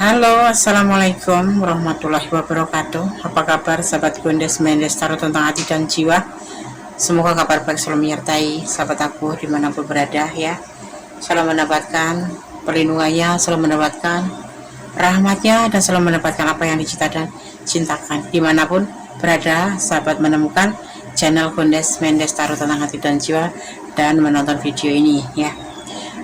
Halo, assalamualaikum warahmatullahi wabarakatuh. Apa kabar sahabat Gondes Mendes Tarot tentang hati dan jiwa? Semoga kabar baik selalu menyertai sahabat aku dimanapun berada ya. Selalu mendapatkan perlindungannya, selalu mendapatkan rahmatnya, dan selalu mendapatkan apa yang dicita dan cintakan. Dimanapun berada, sahabat menemukan channel Gondes Mendes Tarot tentang hati dan jiwa dan menonton video ini ya.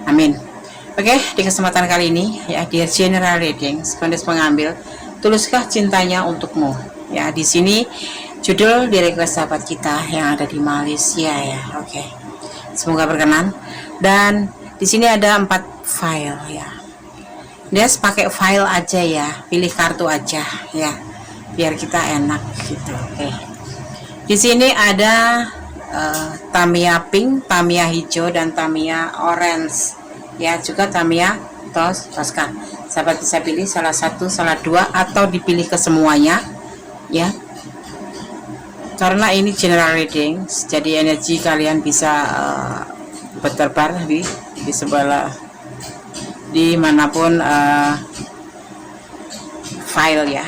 Amin. Oke, di kesempatan kali ini ya, di general reading, Gondes mengambil tuluskah cintanya untukmu. Ya, di sini judul di request sahabat kita yang ada di Malaysia ya. Oke. Semoga berkenan. Dan di sini ada 4 file ya. Dia pakai file aja ya, pilih kartu aja ya. Biar kita enak gitu. Oke. Di sini ada Tamiya pink, Tamiya hijau, dan Tamiya orange. Ya, juga Tamiya Tosca. Sahabat bisa pilih salah satu, salah dua, atau dipilih ke semuanya ya. Karena ini general reading, jadi energi kalian bisa berterbar di sebelah dimanapun file ya.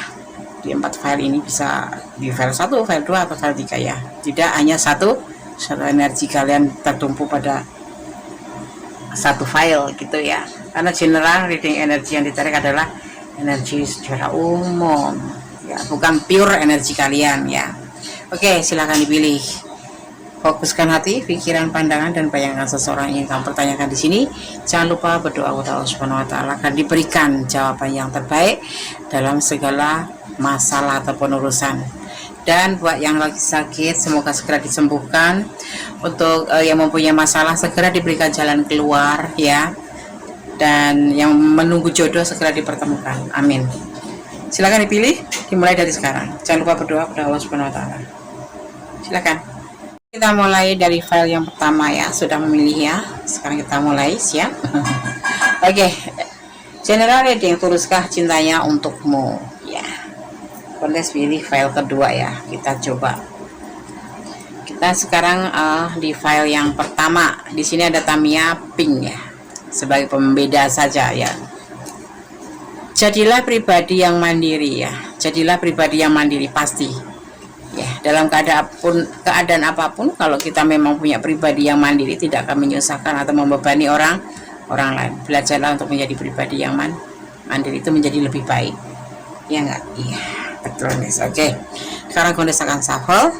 Di 4 file ini bisa di file 1, file 2, atau file 3 ya. Tidak hanya satu energi kalian tertumpu pada satu file gitu ya. Karena general reading energi yang ditarik adalah energi secara umum ya, bukan pure energi kalian ya. Oke, silahkan dipilih. Fokuskan hati, pikiran, pandangan, dan bayangan seseorang yang kamu pertanyakan di sini. Jangan lupa berdoa kepada Allah Subhanahu wa taala akan diberikan jawaban yang terbaik dalam segala masalah ataupun urusan. Dan buat yang lagi sakit, semoga segera disembuhkan. Untuk yang mempunyai masalah, segera diberikan jalan keluar ya. Dan yang menunggu jodoh segera dipertemukan. Amin. Silakan dipilih, dimulai dari sekarang. Jangan lupa berdoa kepada Allah Subhanahu wa taala. Silakan. Kita mulai dari file yang pertama ya. Sudah memilih ya. Sekarang kita mulai, siap. Oke. General reading, tuluskah cintanya untukmu ya. Gondes pilih file kedua ya. Kita coba. Kita sekarang di file yang pertama. Di sini ada Tamiya pink ya. Sebagai pembeda saja ya. Jadilah pribadi yang mandiri ya. Jadilah pribadi yang mandiri pasti. Ya, dalam keadaan apapun, kalau kita memang punya pribadi yang mandiri, tidak akan menyusahkan atau membebani orang lain. Belajarlah untuk menjadi pribadi yang mandiri, itu menjadi lebih baik. Ya enggak? Iya. Betul guys. Oke, sekarang Gondes akan shuffle.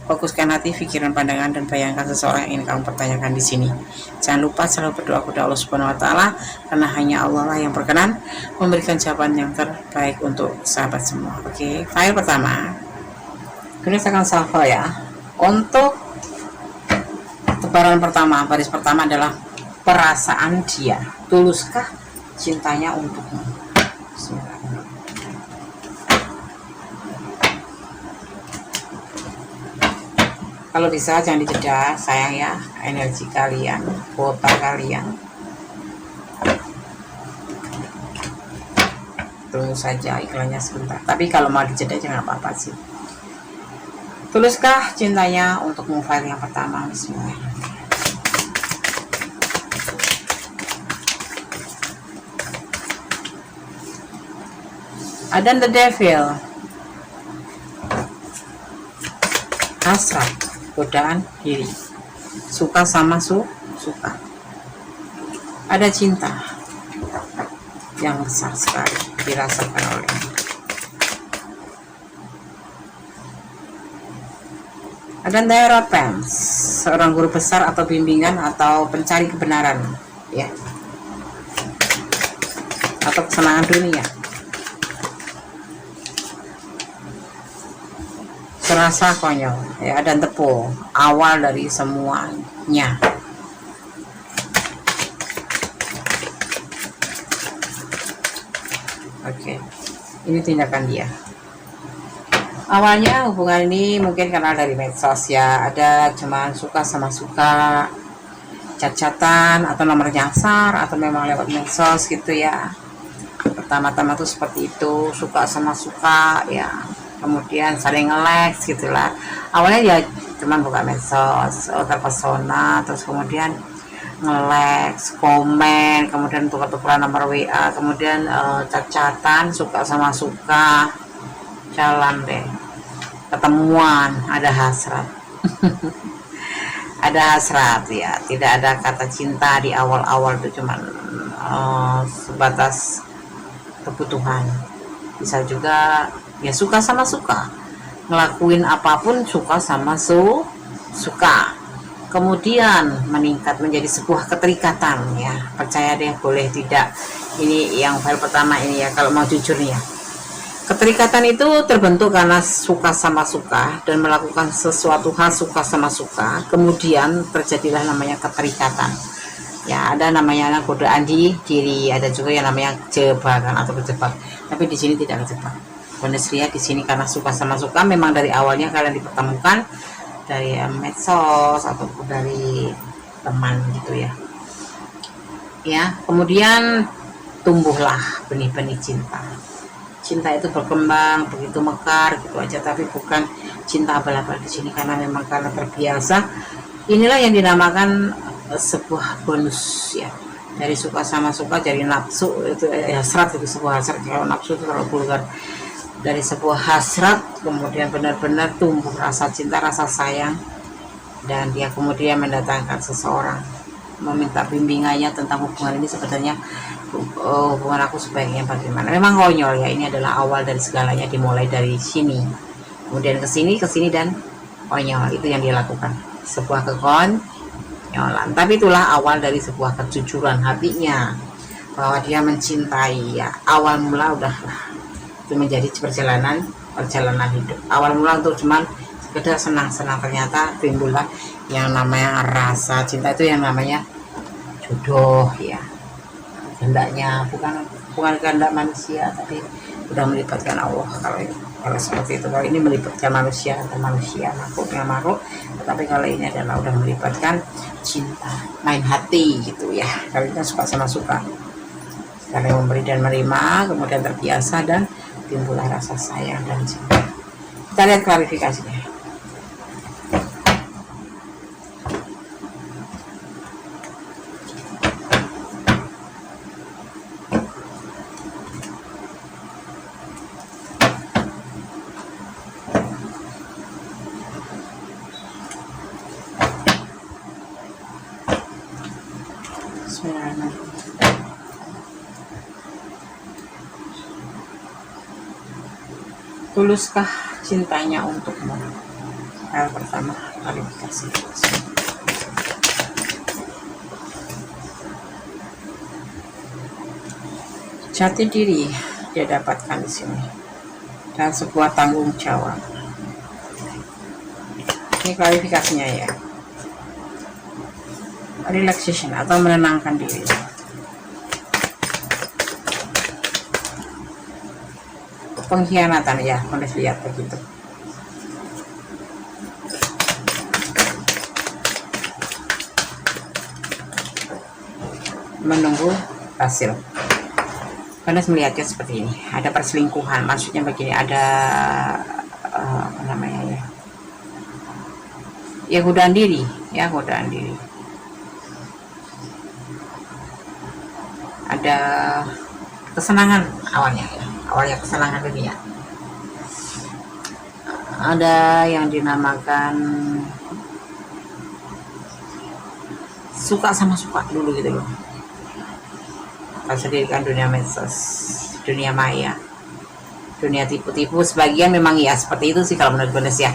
Fokuskan hati, pikiran, pandangan, dan bayangkan seseorang yang ingin kamu pertanyakan di sini. Jangan lupa selalu berdoa kepada Allah Subhanahu wa taala, karena hanya Allah lah yang berkenan memberikan jawaban yang terbaik untuk sahabat semua. Oke, file pertama. Gondes akan shuffle ya. Untuk tebaran pertama, baris pertama adalah perasaan dia. Tuluskah cintanya untukmu? Bismillahirrahmanirrahim. Kalau bisa jangan dijeda sayang ya, energi kalian, kuota kalian. Tunggu saja iklannya sebentar. Tapi kalau mau dijeda jangan apa-apa sih. Tuluskah cintanya untuk file yang pertama? Bismillahirrahmanirrahim. Ada the devil. Hasrat, godaan diri, suka sama suka. Ada cinta yang besar sekali dirasakan oleh. Ada therapens, seorang guru besar atau bimbingan atau pencari kebenaran ya, atau kesenangan dunia. Terasa konyol ya, dan tepung awal dari semuanya. Oke, ini tindakan dia. Awalnya hubungan ini mungkin kenal dari medsos ya, ada cuman suka sama suka, cat-catan atau nomor nyasar, atau memang lewat medsos gitu ya. Pertama-tama tuh seperti itu, suka sama suka ya, kemudian saling nge-like gitulah. Awalnya ya cuman buka medsos, terpesona, terus kemudian nge-like, komen, kemudian tukar-tukaran nomor WA, kemudian chat-chatan, suka sama suka, jalan deh, ketemuan, ada hasrat. Ada hasrat ya, tidak ada kata cinta di awal-awal, itu cuman sebatas kebutuhan. Bisa juga ya suka sama suka, ngelakuin apapun suka sama suka, kemudian meningkat menjadi sebuah keterikatan ya. Percaya deh, boleh tidak, ini yang file pertama ini ya, kalau mau jujur ya, keterikatan itu terbentuk karena suka sama suka dan melakukan sesuatu hal suka sama suka, kemudian terjadilah namanya keterikatan ya. Ada namanya godaan di diri, ada juga yang namanya jebakan atau kejebak, tapi di sini tidak kejebak. Bundesliga di sini karena suka sama suka, memang dari awalnya kalian dipertemukan dari medsos ataupun dari teman gitu ya. Ya, kemudian tumbuhlah benih-benih cinta. Cinta itu berkembang begitu mekar gitu aja, tapi bukan cinta abal-abal di sini, karena memang karena terbiasa. Inilah yang dinamakan sebuah bonus ya, dari suka sama suka jadi nafsu, itu hasrat, itu sebuah hasrat. Kalau nafsu itu terlalu vulgar. Dari sebuah hasrat kemudian benar-benar tumbuh rasa cinta, rasa sayang, dan dia kemudian mendatangkan seseorang meminta bimbingannya tentang hubungan ini. Sebenarnya hubungan aku sebaiknya bagaimana. Memang konyol ya, ini adalah awal dari segalanya, dimulai dari sini kemudian ke sini dan konyol, itu yang dia lakukan, sebuah kekonyolan. Tapi itulah awal dari sebuah kejujuran hatinya bahwa dia mencintai ya. Awal mula udahlah, itu menjadi perjalanan hidup. Awal mula untuk cuman sekedar senang-senang, ternyata timbullah yang namanya rasa cinta, itu yang namanya jodoh ya. Kehendaknya bukan kehendak manusia, tapi sudah melibatkan Allah. Kalau seperti itu, kalau ini melibatkan manusia atau manusia, makhluk, tetapi kalau ini adalah sudah melibatkan cinta, main hati gitu ya. Kalau kita suka sama suka, saling memberi dan menerima, kemudian terbiasa dan timbullah rasa sayang dan cinta. Kita lihat klarifikasinya. Tuluskah cintanya untukmu? Hal pertama, klarifikasi. Jati diri dia dapatkan di sini, dan sebuah tanggung jawab. Ini klarifikasinya ya. Relaxation atau menenangkan diri. Pengkhianatan ya, boleh lihat begitu. Menunggu hasil. Karena melihatnya seperti ini, ada perselingkuhan, maksudnya begini, ada apa namanya ya, godaan diri ya, godaan diri. Ada kesenangan awalnya kesenangan dunia. Ada yang dinamakan suka sama suka dulu gitu loh. Sendiri kan dunia medsos, dunia maya, dunia tipu-tipu. Sebagian memang ya seperti itu sih kalau menurut Bonus ya.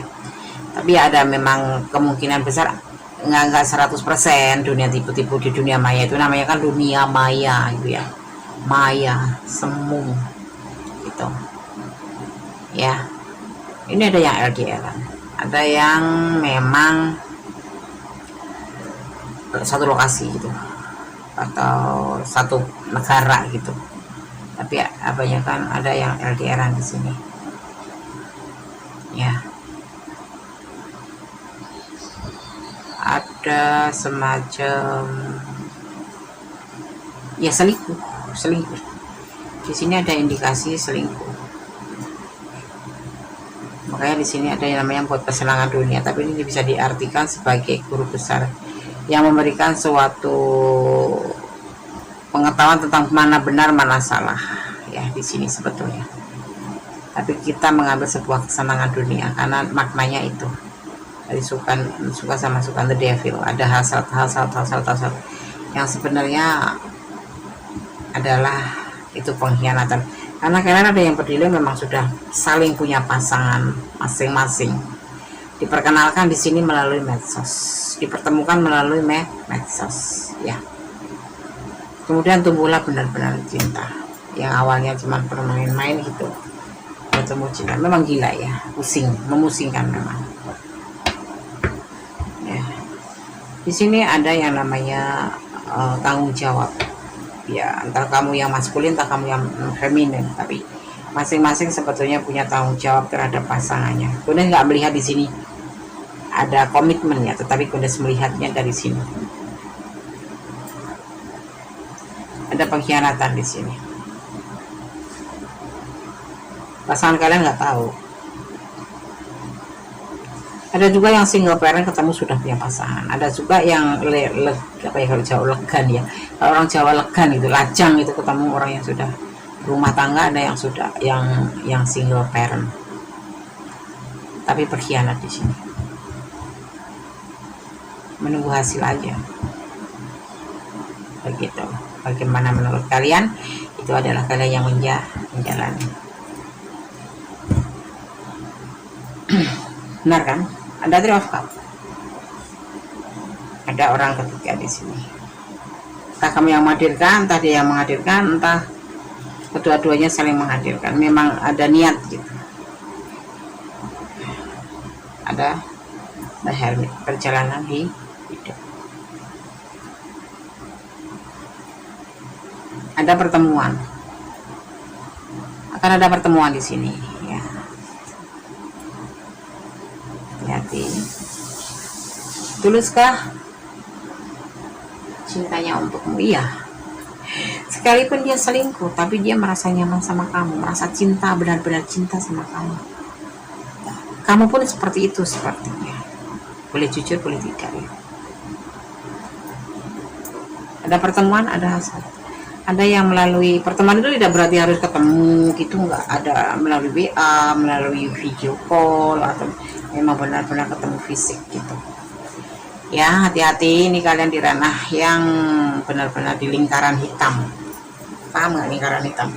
Tapi ada memang kemungkinan besar nggak 100% dunia tipu-tipu di dunia maya. Itu namanya kan dunia maya gitu ya, maya semu gitu ya. Ini ada yang LDR, ada yang memang satu lokasi gitu atau satu negara gitu, tapi ya, banyak kan ada yang LDR-an di sini ya. Ada semacam ya selingkuh di sini, ada indikasi selingkuh. Makanya di sini ada yang namanya buat kesenangan dunia, tapi ini bisa diartikan sebagai guru besar yang memberikan suatu pengetahuan tentang mana benar mana salah ya di sini sebetulnya. Tapi kita mengambil sebuah kesenangan dunia karena maknanya itu dari suka sama suka the devil, ada hasad yang sebenarnya adalah itu pengkhianatan. Karena kalian ada yang berdiri memang sudah saling punya pasangan masing-masing. Diperkenalkan di sini melalui medsos, dipertemukan melalui medsos, ya. Kemudian tumbuhlah benar-benar cinta. Yang awalnya cuma bermain-main gitu, bertemu cinta. Memang gila ya, memusingkan memang. Ya. Di sini ada yang namanya tanggung jawab. Ya, antara kamu yang maskulin, entah kamu yang feminin, tapi masing-masing sebetulnya punya tanggung jawab terhadap pasangannya. Kemudian nggak melihat di sini ada komitmen ya, tetapi Kundes melihatnya dari sini. Ada pengkhianatan di sini. Pasangan kalian nggak tahu. Ada juga yang single parent ketemu sudah punya pasangan. Ada juga yang kalau Jawa legan ya. Kalau orang Jawa legan itu lajang itu ketemu orang yang sudah rumah tangga. Ada yang sudah yang single parent. Tapi berkhianat di sini. Menunggu hasil aja. Begitu. Bagaimana menurut kalian? Itu adalah kalian yang menjalani. Benar kan? Ada Three of Cups. Ada orang ketiga di sini. Entah kamu yang menghadirkan, entah dia yang menghadirkan, entah kedua-duanya saling menghadirkan. Memang ada niat gitu. Ada The Hermit, perjalanan hidup. Ada pertemuan. Akan ada pertemuan di sini. Hati. Tuluskah cintanya untukmu? Iya. Sekalipun dia selingkuh, tapi dia merasa nyaman sama kamu, merasa cinta, benar-benar cinta sama kamu. Kamu pun seperti itu sepertinya. Boleh jujur, boleh tidak ya. Ada pertemuan, ada hasad. Ada yang melalui pertemuan itu tidak berarti harus ketemu gitu, nggak. Ada melalui WA, melalui video call, atau memang benar-benar ketemu fisik gitu ya. Hati-hati, ini kalian di ranah yang benar-benar di lingkaran hitam. Paham nggak lingkaran hitam?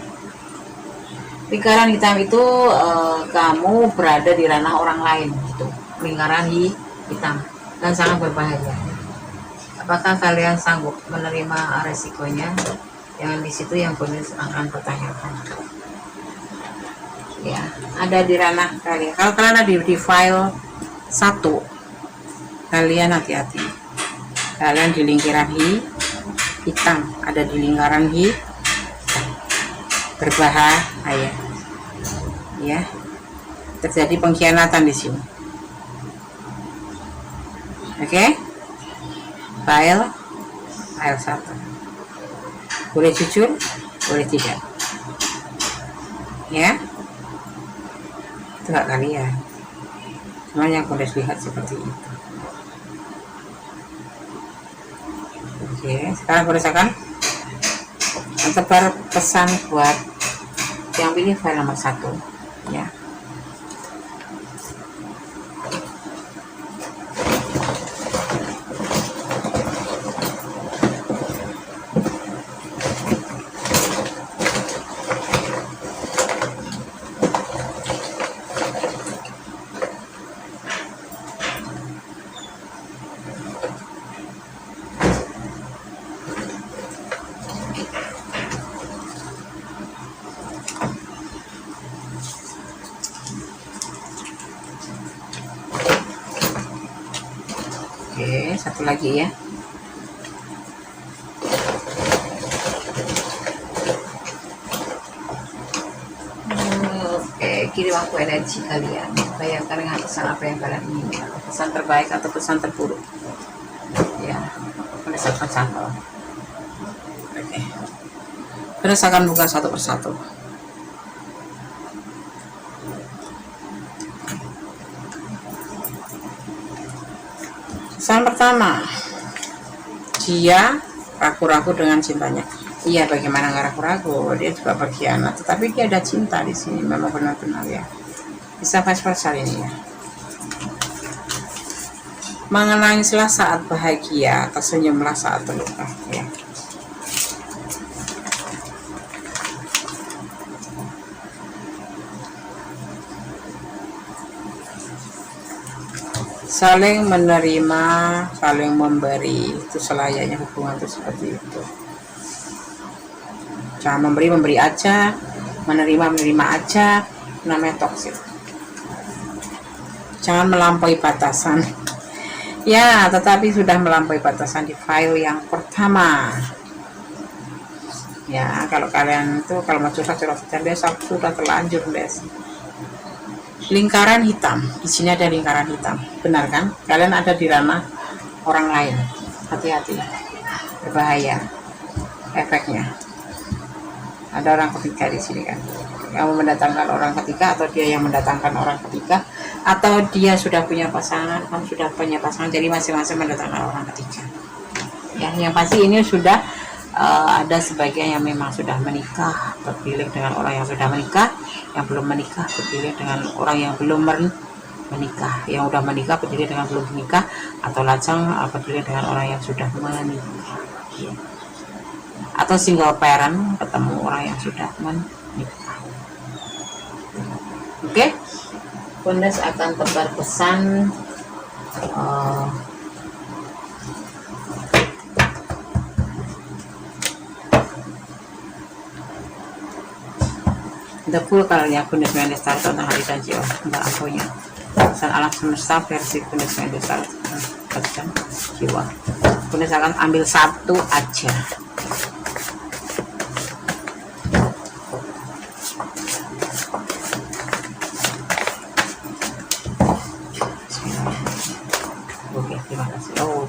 Lingkaran hitam itu kamu berada di ranah orang lain gitu, lingkaran hitam, dan sangat berbahaya. Apakah kalian sanggup menerima resikonya? Yang di situ yang Kundes akan pertanyakan. Ya, ada di ranah kalian. Kalau kalian ada di file 1, kalian hati-hati. Kalian di lingkaran hitam, ada di lingkaran berbahaya. Ya, terjadi pengkhianatan di sini. Oke? File 1. Boleh jujur, boleh tidak. Ya. Itu gak kalian, cuma yang Kundes lihat seperti itu. Oke, sekarang Kundes akan mentebar pesan buat yang pilih file nomor 1 ya. Oke, satu lagi ya. Oke, kirim aku energi kalian. Bayangkan dengan pesan apa yang kalian inginkan, pesan terbaik atau pesan terburuk. Ya, berdasarkan sampel. Oke, berdasarkan buka satu persatu. Pesan pertama, dia ragu-ragu dengan cintanya. Iya, bagaimana nggak ragu-ragu, dia juga berkhianat, tetapi dia ada cinta di sini, memang benar-benar ya. Bisa vice versa ini ya. Menangislah saat bahagia, tersenyumlah saat terluka ya. Saling menerima, saling memberi, itu selayaknya hubungan itu seperti itu. Jangan memberi aja, menerima aja, namanya toksik. Jangan melampaui batasan. Ya, tetapi sudah melampaui batasan di file yang pertama. Ya, kalau kalian itu kalau mau curhat biasa sudah terlanjur, guys. Lingkaran hitam, di sini ada lingkaran hitam, benar kan? Kalian ada di ranah orang lain, hati-hati, berbahaya efeknya. Ada orang ketiga di sini kan, kamu mendatangkan orang ketiga atau dia yang mendatangkan orang ketiga, atau dia sudah punya pasangan, kamu sudah punya pasangan, jadi masing-masing mendatangkan orang ketiga. Ya, yang pasti ini sudah ada sebagian yang memang sudah menikah, terpilih dengan orang yang sudah menikah, yang belum menikah terpilih dengan orang yang belum menikah, yang udah menikah terpilih dengan belum menikah, atau lajang terpilih dengan orang yang sudah menikah ya. Atau single parent ketemu orang yang sudah menikah. Oke, Bundes akan tebar pesan the full colornya Bundes Mendestar tentang hari dan jiwa, enggak akunya pesan alam semesta versi Bundes Mendestar tentang jiwa. Bundes akan ambil satu aja. Oke, terima kasih. Oh,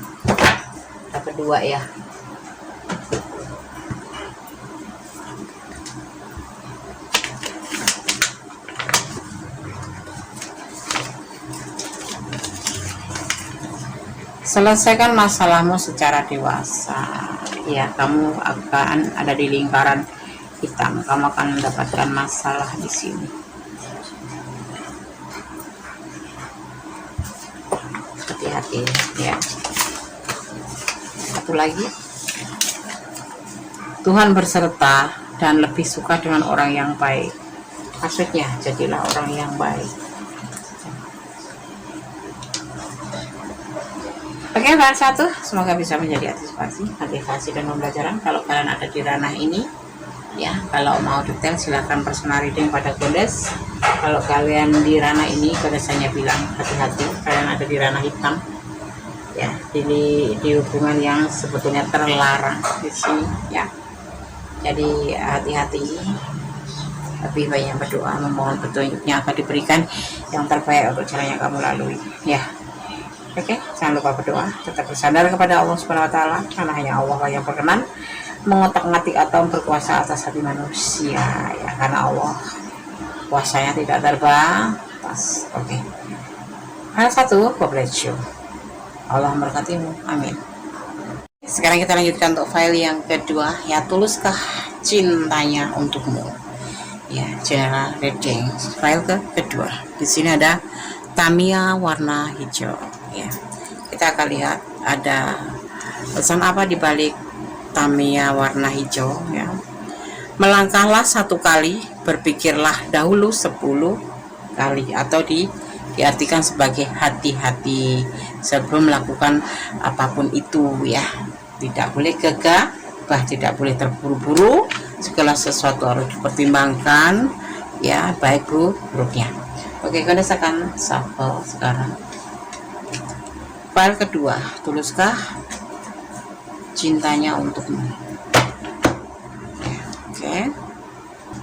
dapat dua ya. Selesaikan masalahmu secara dewasa. Ya, kamu akan ada di lingkaran hitam. Kamu akan mendapatkan masalah di sini. Hati-hati ya. Satu lagi. Tuhan berserta dan lebih suka dengan orang yang baik. Maksudnya, jadilah orang yang baik. Oke, bahas satu, semoga bisa menjadi antisipasi, motivasi dan pembelajaran. Kalau kalian ada di ranah ini, ya, kalau mau detail silahkan personal reading pada Bundes. Kalau kalian di ranah ini, Bundes hanya bilang hati-hati, kalian ada di ranah hitam, ya, di hubungan yang sebetulnya terlarang di sini, ya. Jadi hati-hati, lebih banyak berdoa, memohon petunjuknya akan diberikan yang terbaik untuk jalan yang kamu lalui, ya. Oke, jangan lupa berdoa, tetap bersandar kepada Allah Subhanahu wa taala, karena hanya Allah yang berkenan mengotak-ngatik atau berkuasa atas hati manusia, ya, karena Allah kuasanya tidak terbatas. Oke. Hal satu, God bless you. Allah memberkatimu. Amin. Sekarang kita lanjutkan untuk file yang kedua, ya, tuluskah cintanya untukmu? Ya, general reading file kedua. Di sini ada Tamiya warna hijau. Ya, kita akan lihat ada pesan apa di balik Tamiya warna hijau. Ya, melangkahlah 1 kali, berpikirlah dahulu 10 kali, atau diartikan sebagai hati-hati sebelum melakukan apapun itu, ya. Tidak boleh gegabah, tidak boleh terburu-buru, segala sesuatu harus dipertimbangkan, ya, baik buruknya. Oke, kita akan shuffle sekarang. File kedua, tuluskah cintanya untukmu? Oke,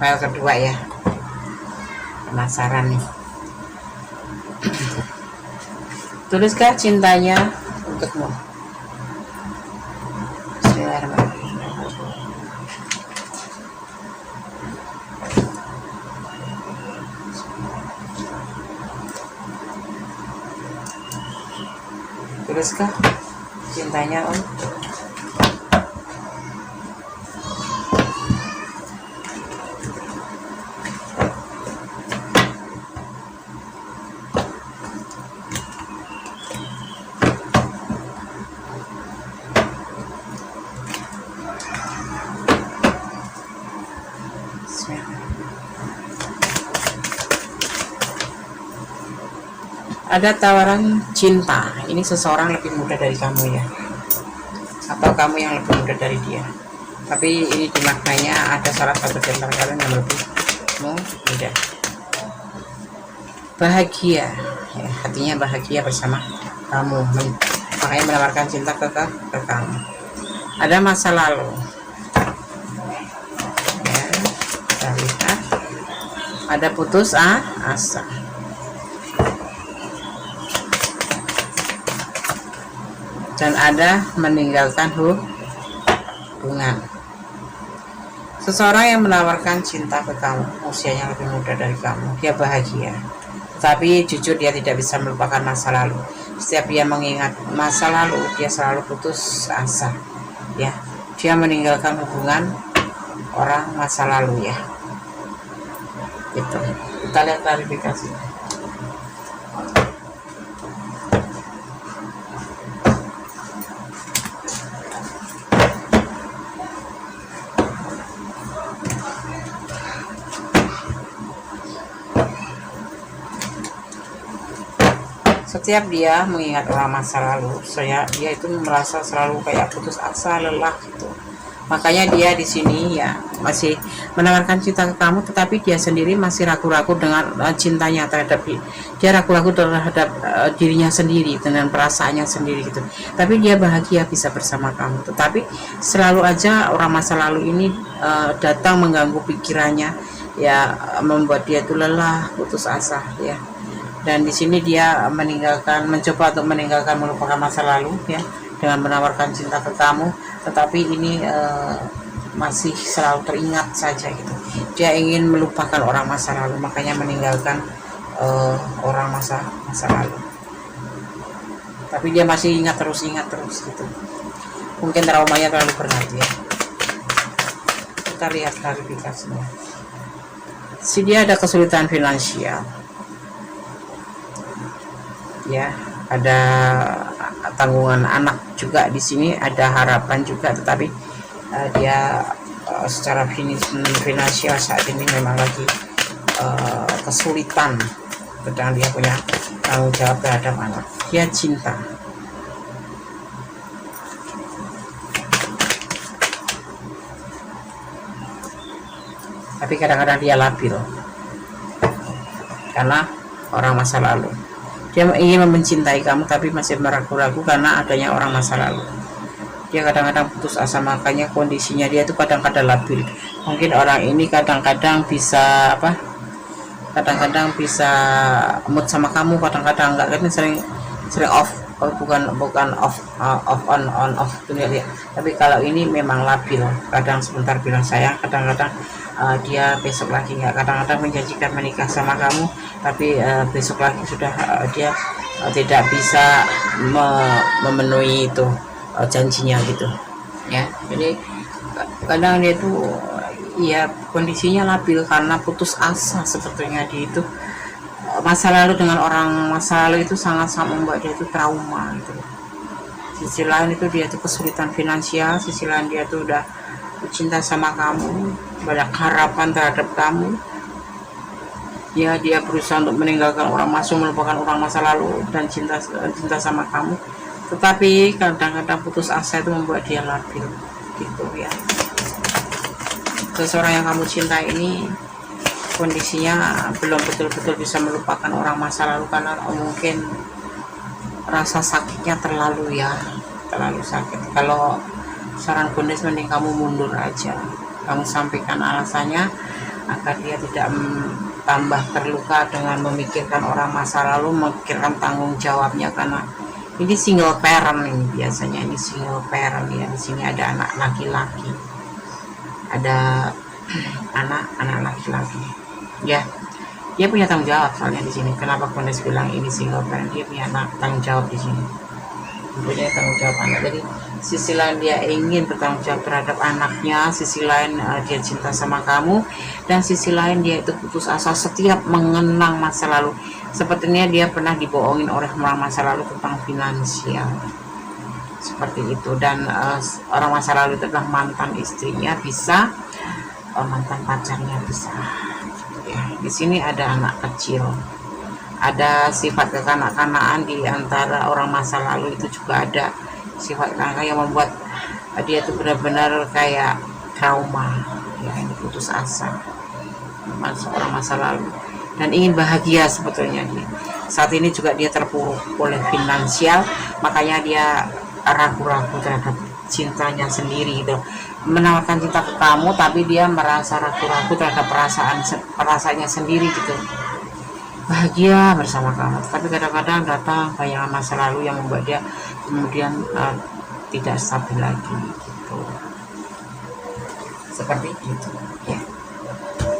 file kedua ya. Penasaran nih. Tuluskah cintanya untukmu? Bismillahirrahmanirrahim. Tuluskah cintanya untukmu? atasnya. Ada tawaran cinta. Ini seseorang lebih muda dari kamu ya, atau kamu yang lebih muda dari dia. Tapi ini dimaknanya ada salah satu di antara kalian yang lebih muda. Bahagia, ya, hatinya bahagia bersama kamu, makanya menawarkan cinta ke kamu. Ada masa lalu. Ya, kita lihat. Ada putus asa. Dan ada meninggalkan hubungan. Seseorang yang menawarkan cinta ke kamu, usianya lebih muda dari kamu, dia bahagia. Tapi jujur dia tidak bisa melupakan masa lalu. Setiap dia mengingat masa lalu, dia selalu putus asa. Ya, dia meninggalkan hubungan orang masa lalu ya. Itu. Kita lihat klarifikasi. Setiap dia mengingat orang masa lalu, dia itu merasa selalu kayak putus asa, lelah gitu. Makanya dia di sini ya masih menawarkan cinta ke kamu, tetapi dia sendiri masih ragu-ragu dengan cintanya terhadap dia ragu-ragu terhadap dirinya sendiri, dengan perasaannya sendiri gitu. Tapi dia bahagia bisa bersama kamu, tetapi selalu aja orang masa lalu ini datang mengganggu pikirannya, ya membuat dia itu lelah, putus asa ya. Dan di sini dia mencoba untuk meninggalkan, melupakan masa lalu ya, dengan menawarkan cinta ke kamu, tetapi ini masih selalu teringat saja gitu. Dia ingin melupakan orang masa lalu, makanya meninggalkan orang masa lalu. Tapi dia masih ingat terus gitu. Mungkin traumanya terlalu berat ya. Kita lihat klarifikasinya. Dia ada kesulitan finansial. Ya, ada tanggungan anak juga di sini, ada harapan juga, tetapi dia secara finansial saat ini memang lagi kesulitan, sedang dia punya tanggung jawab terhadap anak. Dia cinta. Tapi kadang-kadang dia labil karena orang masa lalu. Dia ingin mencintai kamu tapi masih meragu-ragu karena adanya orang masa lalu. Dia kadang-kadang putus asa, makanya kondisinya dia itu kadang-kadang labil. Mungkin orang ini kadang-kadang bisa kadang-kadang bisa mood sama kamu, kadang-kadang enggak, kan sering off, bukan off on off gitu ya. Tapi kalau ini memang labil, kadang sebentar bilang sayang, kadang-kadang dia besok lagi enggak, kadang-kadang menjanjikan menikah sama kamu, tapi besok lagi sudah dia tidak bisa memenuhi itu janjinya gitu ya. Jadi kadang dia itu ya kondisinya labil karena putus asa. Sepertinya dia itu masa lalu dengan orang masa lalu itu sangat-sangat membuat dia itu trauma gitu. Sisi lain itu dia itu kesulitan finansial, sisi lain dia itu udah cinta sama kamu, banyak harapan terhadap kamu ya. Dia berusaha untuk meninggalkan orang melupakan orang masa lalu dan cinta sama kamu, tetapi kadang-kadang putus asa itu membuat dia labil gitu ya. Seseorang yang kamu cinta ini kondisinya belum betul-betul bisa melupakan orang masa lalu karena mungkin rasa sakitnya terlalu sakit. Kalau saran kondis mending kamu mundur aja, kamu sampaikan alasannya agar dia tidak tambah terluka dengan memikirkan orang masa lalu, memikirkan tanggung jawabnya. Karena ini single parent, ini biasanya ini single parent ya. Di sini ada anak laki-laki, ada anak laki-laki ya. Dia punya tanggung jawab soalnya di sini. Kenapa kondis bilang ini single parent? Dia punya tanggung jawab di sini, punya tanggung jawab anak. Jadi sisi lain dia ingin bertanggung jawab terhadap anaknya, sisi lain dia cinta sama kamu, dan sisi lain dia itu putus asa setiap mengenang masa lalu. Sepertinya dia pernah dibohongin oleh orang masa lalu tentang finansial seperti itu. Dan orang masa lalu itu adalah mantan istrinya, bisa mantan pacarnya bisa ya. Di sini ada anak kecil, ada sifat kekanak-kanakan di antara orang masa lalu, itu juga ada sifat kanak yang membuat dia itu benar-benar kayak trauma ya, ini putus asa orang masa lalu dan ingin bahagia. Sebetulnya dia saat ini juga dia terpuruk oleh finansial, makanya dia ragu-ragu terhadap cintanya sendiri gitu, menawarkan cinta ke kamu tapi dia merasa ragu-ragu terhadap perasaannya sendiri gitu, bahagia bersama kamu, tapi kadang-kadang datang bayangan masa lalu yang membuat dia kemudian tidak stabil lagi gitu, seperti itu ya.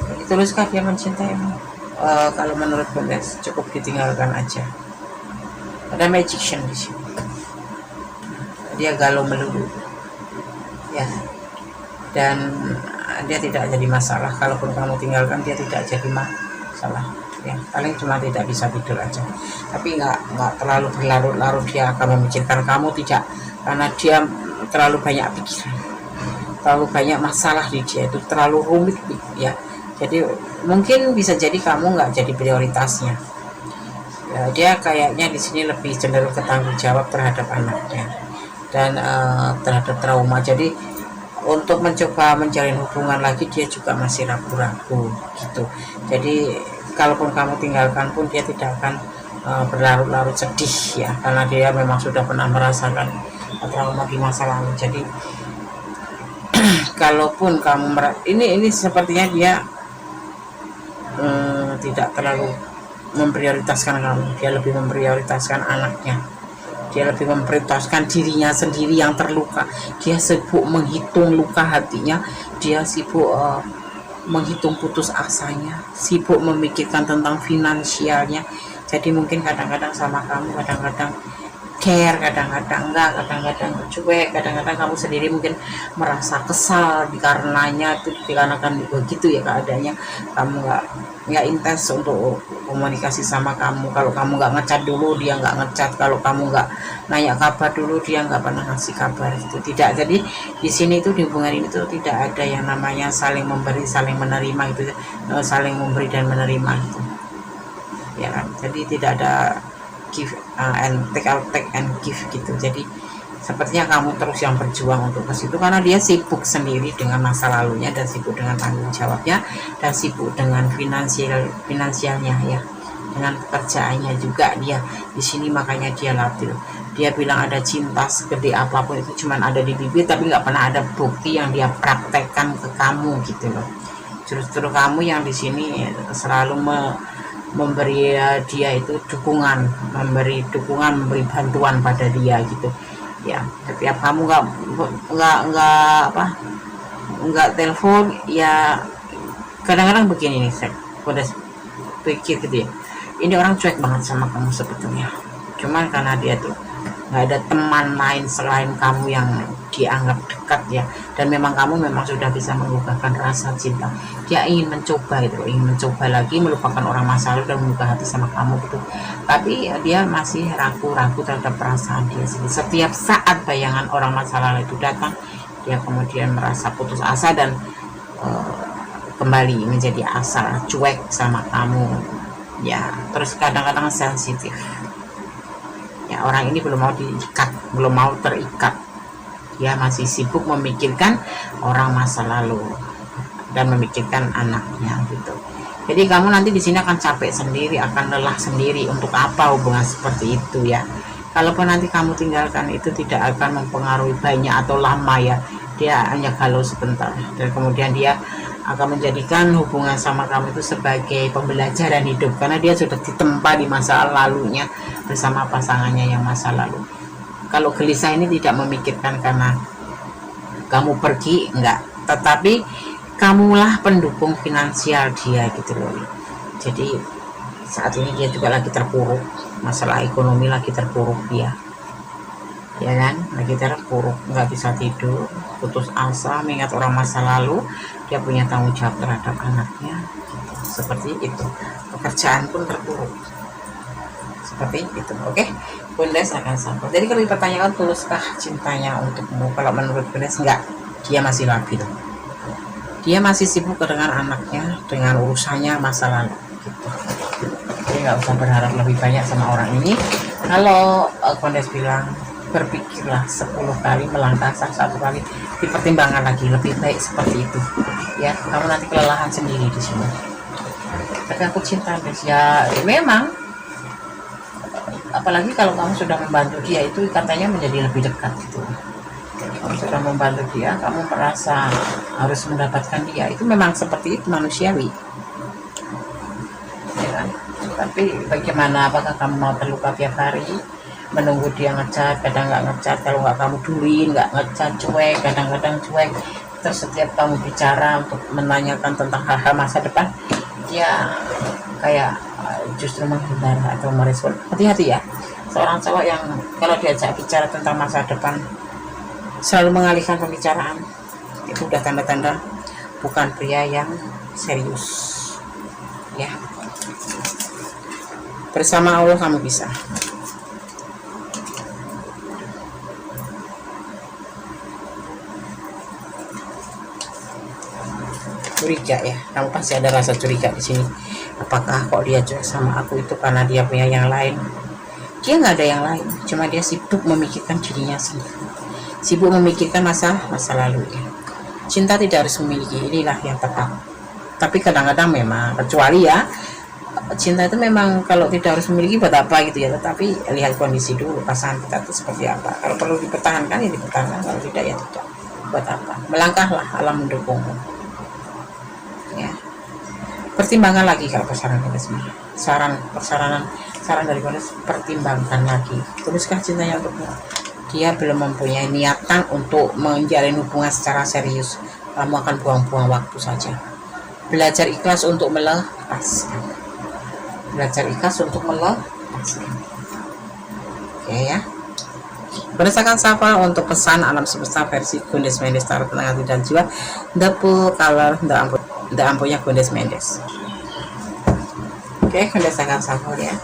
Jadi tuluskah dia mencintaimu? Kalau menurut Bunda cukup ditinggalkan aja. Ada magician di sini, dia galau melulu ya, dan dia tidak jadi masalah. Kalaupun kamu tinggalkan dia tidak jadi masalah ya, paling cuma tidak bisa tidur aja, tapi nggak terlalu berlarut-larut dia akan memikirkan kamu, tidak, karena dia terlalu banyak pikiran, terlalu banyak masalah di dia, itu terlalu rumit ya. Jadi mungkin bisa jadi kamu nggak jadi prioritasnya ya, dia kayaknya di sini lebih cenderung bertanggung jawab terhadap anaknya dan terhadap trauma. Jadi untuk mencoba menjalin hubungan lagi dia juga masih ragu-ragu gitu. Jadi kalaupun kamu tinggalkan pun dia tidak akan berlarut-larut sedih ya, karena dia memang sudah pernah merasakan trauma di masa lalu. Jadi kalaupun kamu ini sepertinya dia tidak terlalu memprioritaskan kamu, dia lebih memprioritaskan anaknya, dia lebih memprioritaskan dirinya sendiri yang terluka. Dia sibuk menghitung luka hatinya, dia sibuk menghitung putus asanya, sibuk memikirkan tentang finansialnya. Jadi mungkin kadang-kadang sama kamu, kadang-kadang care, kadang-kadang enggak, kadang-kadang cuek, kadang-kadang kamu sendiri mungkin merasa kesal dikarenanya, itu dikarenakan begitu ya keadaannya, kamu nggak intens untuk komunikasi sama kamu. Kalau kamu nggak ngechat dulu dia nggak ngechat, kalau kamu nggak nanya kabar dulu dia nggak pernah ngasih kabar, itu tidak. Jadi di sini itu di hubungan ini tuh tidak ada yang namanya saling memberi saling menerima gitu, saling memberi dan menerima gitu ya kan. Jadi tidak ada give and take and give gitu. Jadi sepertinya kamu terus yang berjuang untuk ke situ, karena dia sibuk sendiri dengan masa lalunya dan sibuk dengan tanggung jawabnya dan sibuk dengan finansialnya ya, dengan pekerjaannya juga dia di sini. Makanya dia labil, dia bilang ada cinta segede apapun itu cuman ada di bibir, tapi nggak pernah ada bukti yang dia praktekkan ke kamu gitu loh. Justru kamu yang di sini selalu memberi dia itu dukungan, memberi bantuan pada dia gitu ya. Setiap kamu nggak telepon ya, kadang-kadang begini nih, saya udah pikir gitu ya, ini orang cuek banget sama kamu sebetulnya, cuman karena dia tuh nggak ada teman lain selain kamu yang dianggap dekat ya, dan memang kamu sudah bisa mengubahkan rasa cinta. Dia ingin mencoba gitu, ingin mencoba lagi melupakan orang masa lalu dan membuka hati sama kamu gitu, tapi dia masih ragu-ragu terhadap perasaan dia sendiri. Setiap saat bayangan orang masa lalu itu datang, dia kemudian merasa putus asa dan kembali menjadi asal, cuek sama kamu ya. Terus kadang-kadang sensitif ya, orang ini belum mau diikat, belum mau terikat, dia masih sibuk memikirkan orang masa lalu dan memikirkan anaknya gitu. Jadi kamu nanti di sini akan capek sendiri, akan lelah sendiri. Untuk apa hubungan seperti itu ya? Kalaupun nanti kamu tinggalkan, itu tidak akan mempengaruhi banyak atau lama ya, dia hanya galau sebentar dan kemudian dia akan menjadikan hubungan sama kamu itu sebagai pembelajaran hidup, karena dia sudah ditempa di masa lalunya bersama pasangannya yang masa lalu. Kalau gelisah ini tidak memikirkan karena kamu pergi, enggak, tetapi kamulah pendukung finansial dia gitu loh. Jadi saat ini dia juga lagi terpuruk, masalah ekonomi lagi terpuruk dia ya kan, lagi terpuruk, nggak bisa tidur, putus asa, mengingat orang masa lalu. Dia punya tanggung jawab terhadap anaknya gitu. Seperti itu, pekerjaan pun terpuruk seperti itu. Oke, Bundes akan sampaikan. Jadi kalau dipertanyakan tuluskah cintanya untukmu, kalau menurut Bundes enggak, dia masih labil. Dia masih sibuk dengan anaknya, dengan urusannya masa lalu gitu. Jadi nggak usah berharap lebih banyak sama orang ini. Kalau Kondes bilang berpikirlah 10 kali, melangkah 1 kali, dipertimbangkan lagi, lebih baik seperti itu ya. Kamu nanti kelelahan sendiri di sini. Tapi aku cinta Des ya, memang apalagi kalau kamu sudah membantu dia, itu katanya menjadi lebih dekat gitu. Kamu sudah membantu dia, kamu merasa harus mendapatkan dia, itu memang seperti itu, manusiawi ya kan? Tapi bagaimana, apakah kamu mau terluka tiap hari menunggu dia ngechat, kadang nggak ngechat, kalau nggak kamu duluin, nggak ngechat, cuek, kadang-kadang cuek, terus setiap kamu bicara untuk menanyakan tentang hal-hal masa depan, dia kayak justru menghindar atau merespon. Hati-hati ya, seorang cowok yang kalau diajak bicara tentang masa depan selalu mengalihkan pembicaraan, itu udah tanda-tanda bukan pria yang serius ya. Bersama Allah kamu bisa. Curiga ya, kamu pasti ada rasa curiga di sini. Apakah kok dia cuek sama aku itu karena dia punya yang lain? Dia nggak ada yang lain, cuma dia sibuk memikirkan dirinya sendiri, sibuk memikirkan masa lalu ya. Cinta tidak harus memiliki, inilah yang tepat. Tapi kadang-kadang memang, kecuali ya, cinta itu memang kalau tidak harus memiliki buat apa gitu ya. Tetapi lihat kondisi dulu pasangan kita itu seperti apa. Kalau perlu dipertahankan ya dipertahankan, kalau tidak ya tidak. Buat apa? Melangkahlah, alam mendukungmu ya. Pertimbangkan lagi kalau pasangan kita semua. Saran dari Kondes, pertimbangkan lagi. Tuliskah cintanya untukmu? Dia belum mempunyai niatan untuk menjalin hubungan secara serius. Kamu akan buang-buang waktu saja. Belajar ikhlas untuk melepaskan. Belajar ikhlas untuk melepaskan. Oke ya. Berdasarkan Safa untuk pesan alam semesta versi Kondes Mendes Tarot Tentang Hati dan Jiwa, the full color, the ampunya Kondes Mendes. Oke, berdasarkan Safa ya.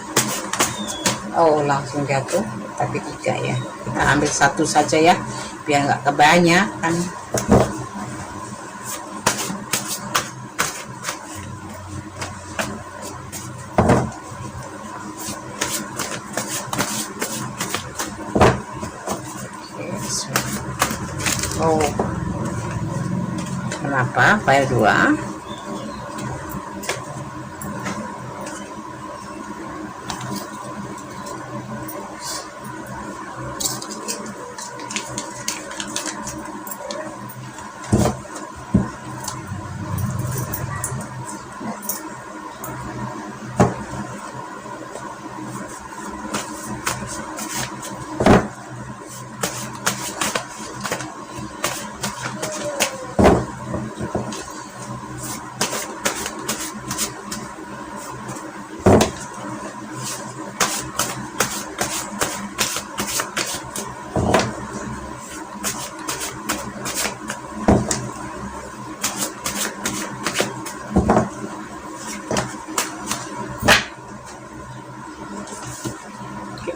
Oh, langsung jatuh, tapi 3 ya. Kita ambil 1 saja ya, biar nggak kebanyakan. Oh, kenapa file 2?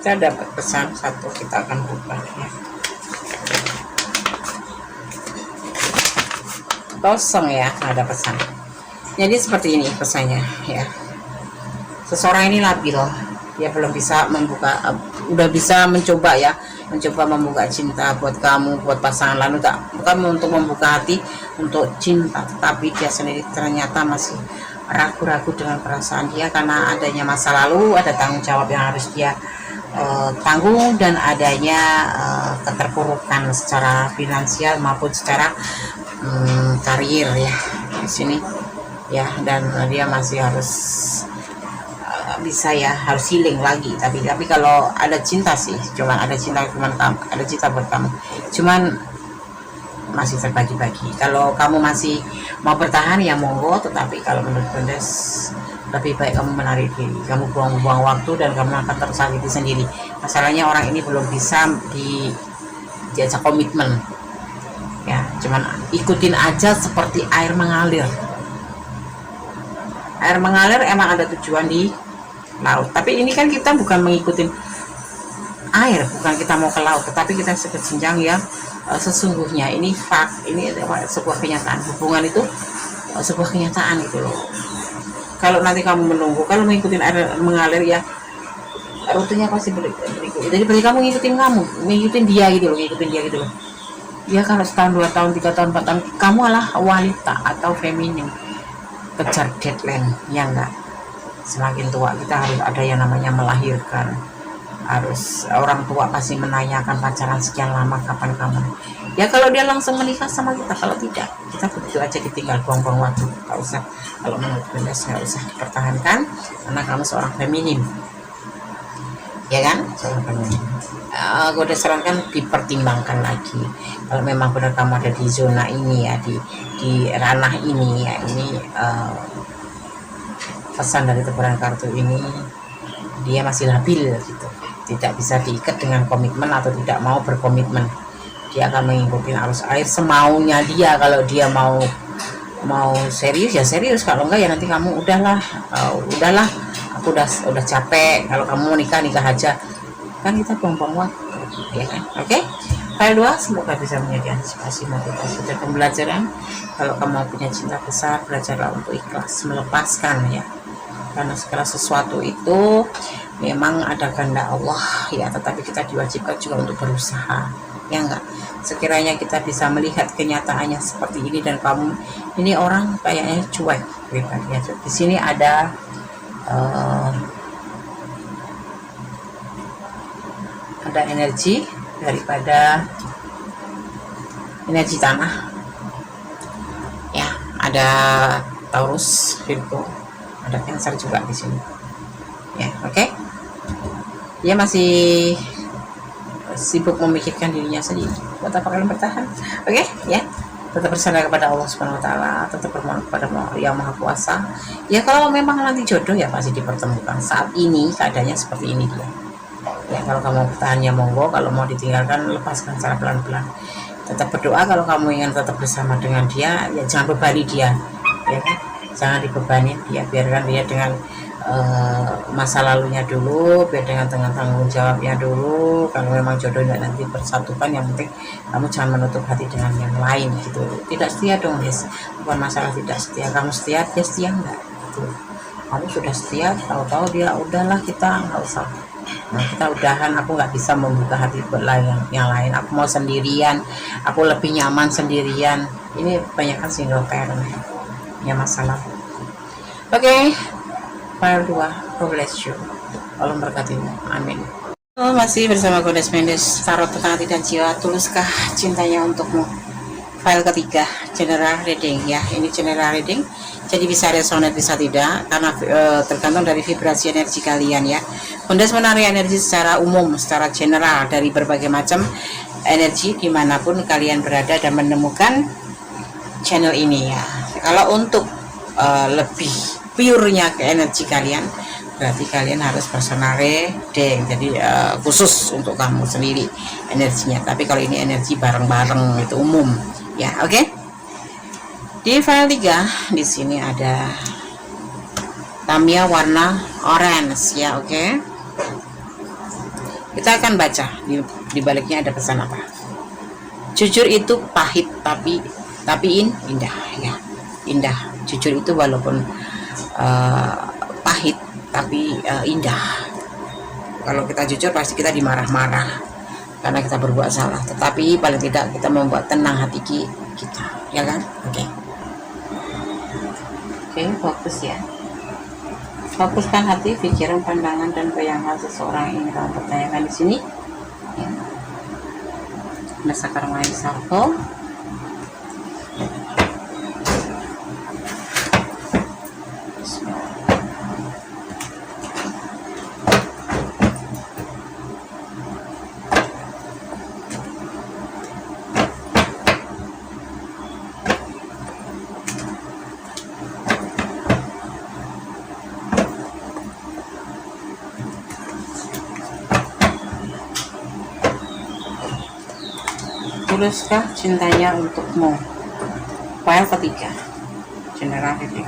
Kita dapat pesan 1, kita akan buka ya. Kosong ya, nggak ada pesan. Jadi seperti ini pesannya ya. Seseorang ini labil, dia belum bisa membuka, udah bisa mencoba ya, mencoba membuka cinta buat kamu, buat pasangan lalu, bukan untuk membuka hati untuk cinta, tetapi dia sendiri ternyata masih ragu-ragu dengan perasaan dia karena adanya masa lalu, ada tanggung jawab yang harus dia tanggung, dan adanya keterpurukan secara finansial maupun secara karir ya di sini ya. Dan dia masih harus bisa ya, harus healing lagi. Tapi kalau ada cinta sih, cuman ada cinta, cuman kamu ada cinta buat kamu, cuman masih terbagi-bagi. Kalau kamu masih mau bertahan ya monggo, tetapi kalau menurut Kondes lebih baik kamu menarik diri, kamu buang-buang waktu dan kamu akan tersakiti sendiri. Masalahnya orang ini belum bisa diajak komitmen ya, cuman ikutin aja seperti air mengalir. Air mengalir emang ada tujuan di laut, tapi ini kan kita bukan mengikuti air, bukan kita mau ke laut, tetapi kita berjenjang ya. Sesungguhnya ini ini sebuah kenyataan, hubungan itu sebuah kenyataan gitu loh. Kalau nanti kamu menunggu, kalau mengikutin air mengalir ya, rutenya pasti berikut. Jadi berarti kamu ngikutin dia gitu loh. Ya kalau setahun, 2 tahun, 3 tahun, 4 tahun, kamu adalah wanita atau feminim, kejar deadline, ya enggak. Semakin tua kita harus ada yang namanya melahirkan, harus orang tua pasti menanyakan pacaran sekian lama kapan kamu. Ya kalau dia langsung menikah sama kita, kalau tidak kita begitu aja ditinggal, buang-buang waktu. Nggak usah, kalau menurut Bunda nggak usah dipertahankan karena kamu seorang feminim, ya kan, seorang feminim. Gue udah sarankan dipertimbangkan lagi. Kalau memang benar kamu ada di zona ini ya, di ranah ini ya, ini pesan dari tebaran kartu ini, dia masih labil gitu, tidak bisa diikat dengan komitmen atau tidak mau berkomitmen. Dia akan mengikuti arus air semaunya dia. Kalau dia mau serius ya serius, kalau enggak ya nanti kamu udahlah, aku udah capek, kalau kamu mau nikah aja, kan kita buang-buang waktu, ya kan. Oke, file 2 semoga bisa menjadi antisipasi, motivasi, dan pembelajaran. Kalau kamu punya cinta besar, belajarlah untuk ikhlas melepaskan ya, karena segala sesuatu itu memang ada kehendak Allah ya, tetapi kita diwajibkan juga untuk berusaha, ya enggak. Sekiranya kita bisa melihat kenyataannya seperti ini, dan kamu ini orang kayaknya cuek pribadinya. Di sini ada energi daripada energi tanah ya, ada Taurus, Virgo, ada Cancer juga di sini ya. Oke. Dia masih sibuk memikirkan dirinya sendiri, buat apa kalian bertahan? Oke ya, tetap bersandar kepada Allah Subhanahu Wa Taala, tetap bermohon kepada Yang Maha Kuasa ya. Kalau memang nanti jodoh ya pasti dipertemukan. Saat ini keadaannya seperti ini dia ya. Kalau kamu bertahan ya monggo, kalau mau ditinggalkan lepaskan secara pelan-pelan. Tetap berdoa kalau kamu ingin tetap bersama dengan dia ya, jangan bebani dia ya kan, jangan dibebani dia, biarkan dia dengan masa lalunya dulu, biar dengan tanggung jawabnya dulu. Kalau memang jodohnya nanti bersatukan, yang penting kamu jangan menutup hati dengan yang lain gitu. Tidak setia dong guys, bukan masalah tidak setia, kamu setia dia setia enggak gitu. Kamu sudah setia, tahu-tahu dia udahlah, kita nggak usah, nah kita udahan, aku nggak bisa membuka hati buat yang lain, aku mau sendirian, aku lebih nyaman sendirian. Ini banyak kan single parent ya masalah. Oke. File 2, God bless you. Allah memberkatimu. Amin. Masih bersama Goddess Mendes, tarot tentang hati dan jiwa. Tuluskah cintanya untukmu? File ketiga, general reading ya. Ini general reading, jadi bisa resonate bisa tidak, karena tergantung dari vibrasi energi kalian ya. Goddess menarik energi secara umum, secara general dari berbagai macam energi dimanapun kalian berada dan menemukan channel ini ya. Kalau untuk lebih purenya ke energi kalian, berarti kalian harus personal reading, jadi khusus untuk kamu sendiri energinya. Tapi kalau ini energi bareng-bareng itu umum ya. Oke. Di file 3 di sini ada Tamiya warna orange ya. Oke. Kita akan baca di baliknya ada pesan apa. Jujur itu pahit tapi indah ya. Indah. Jujur itu walaupun pahit tapi indah. Kalau kita jujur pasti kita dimarah-marah karena kita berbuat salah, tetapi paling tidak kita membuat tenang hati kita ya kan. Oke, fokus ya, fokuskan hati, pikiran, pandangan, dan bayangan seseorang yang ingin kamu pertanyakan di sini ya. Masa karma circle. Tuluskah cintanya untukmu? File ketiga, general reading.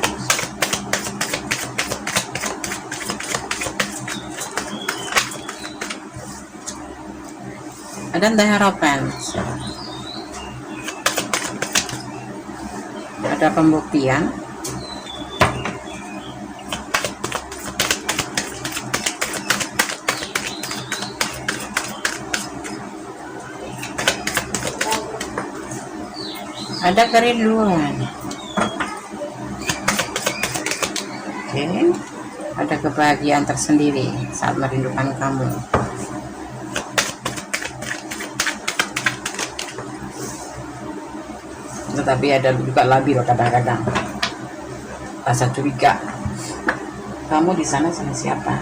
Ada harapan. Ada pembuktian. Ada kerinduan. Oke, ada kebahagiaan tersendiri saat merindukan kamu. Tetapi ada juga labil kadang-kadang, rasa curiga. Kamu di sana sama siapa?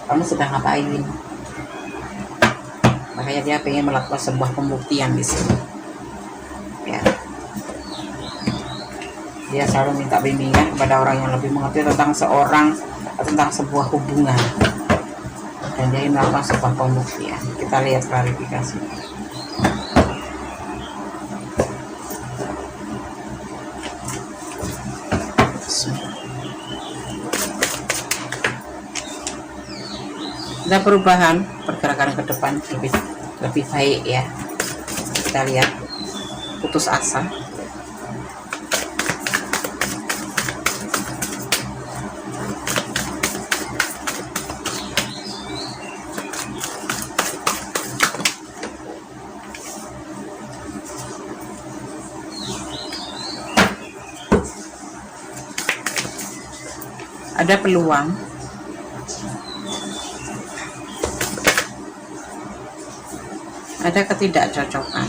Kamu sedang ngapain? Makanya dia pengen melakukan sebuah pembuktian di sini. Ya. Dia selalu minta bimbingan kepada orang yang lebih mengerti tentang seorang, tentang sebuah hubungan, dan dia melakukan sebuah pembuktian. Kita lihat klarifikasi. Ada perubahan, pergerakan ke depan lebih baik ya. Kita lihat putus asa. Ada peluang. Ada ketidakcocokan.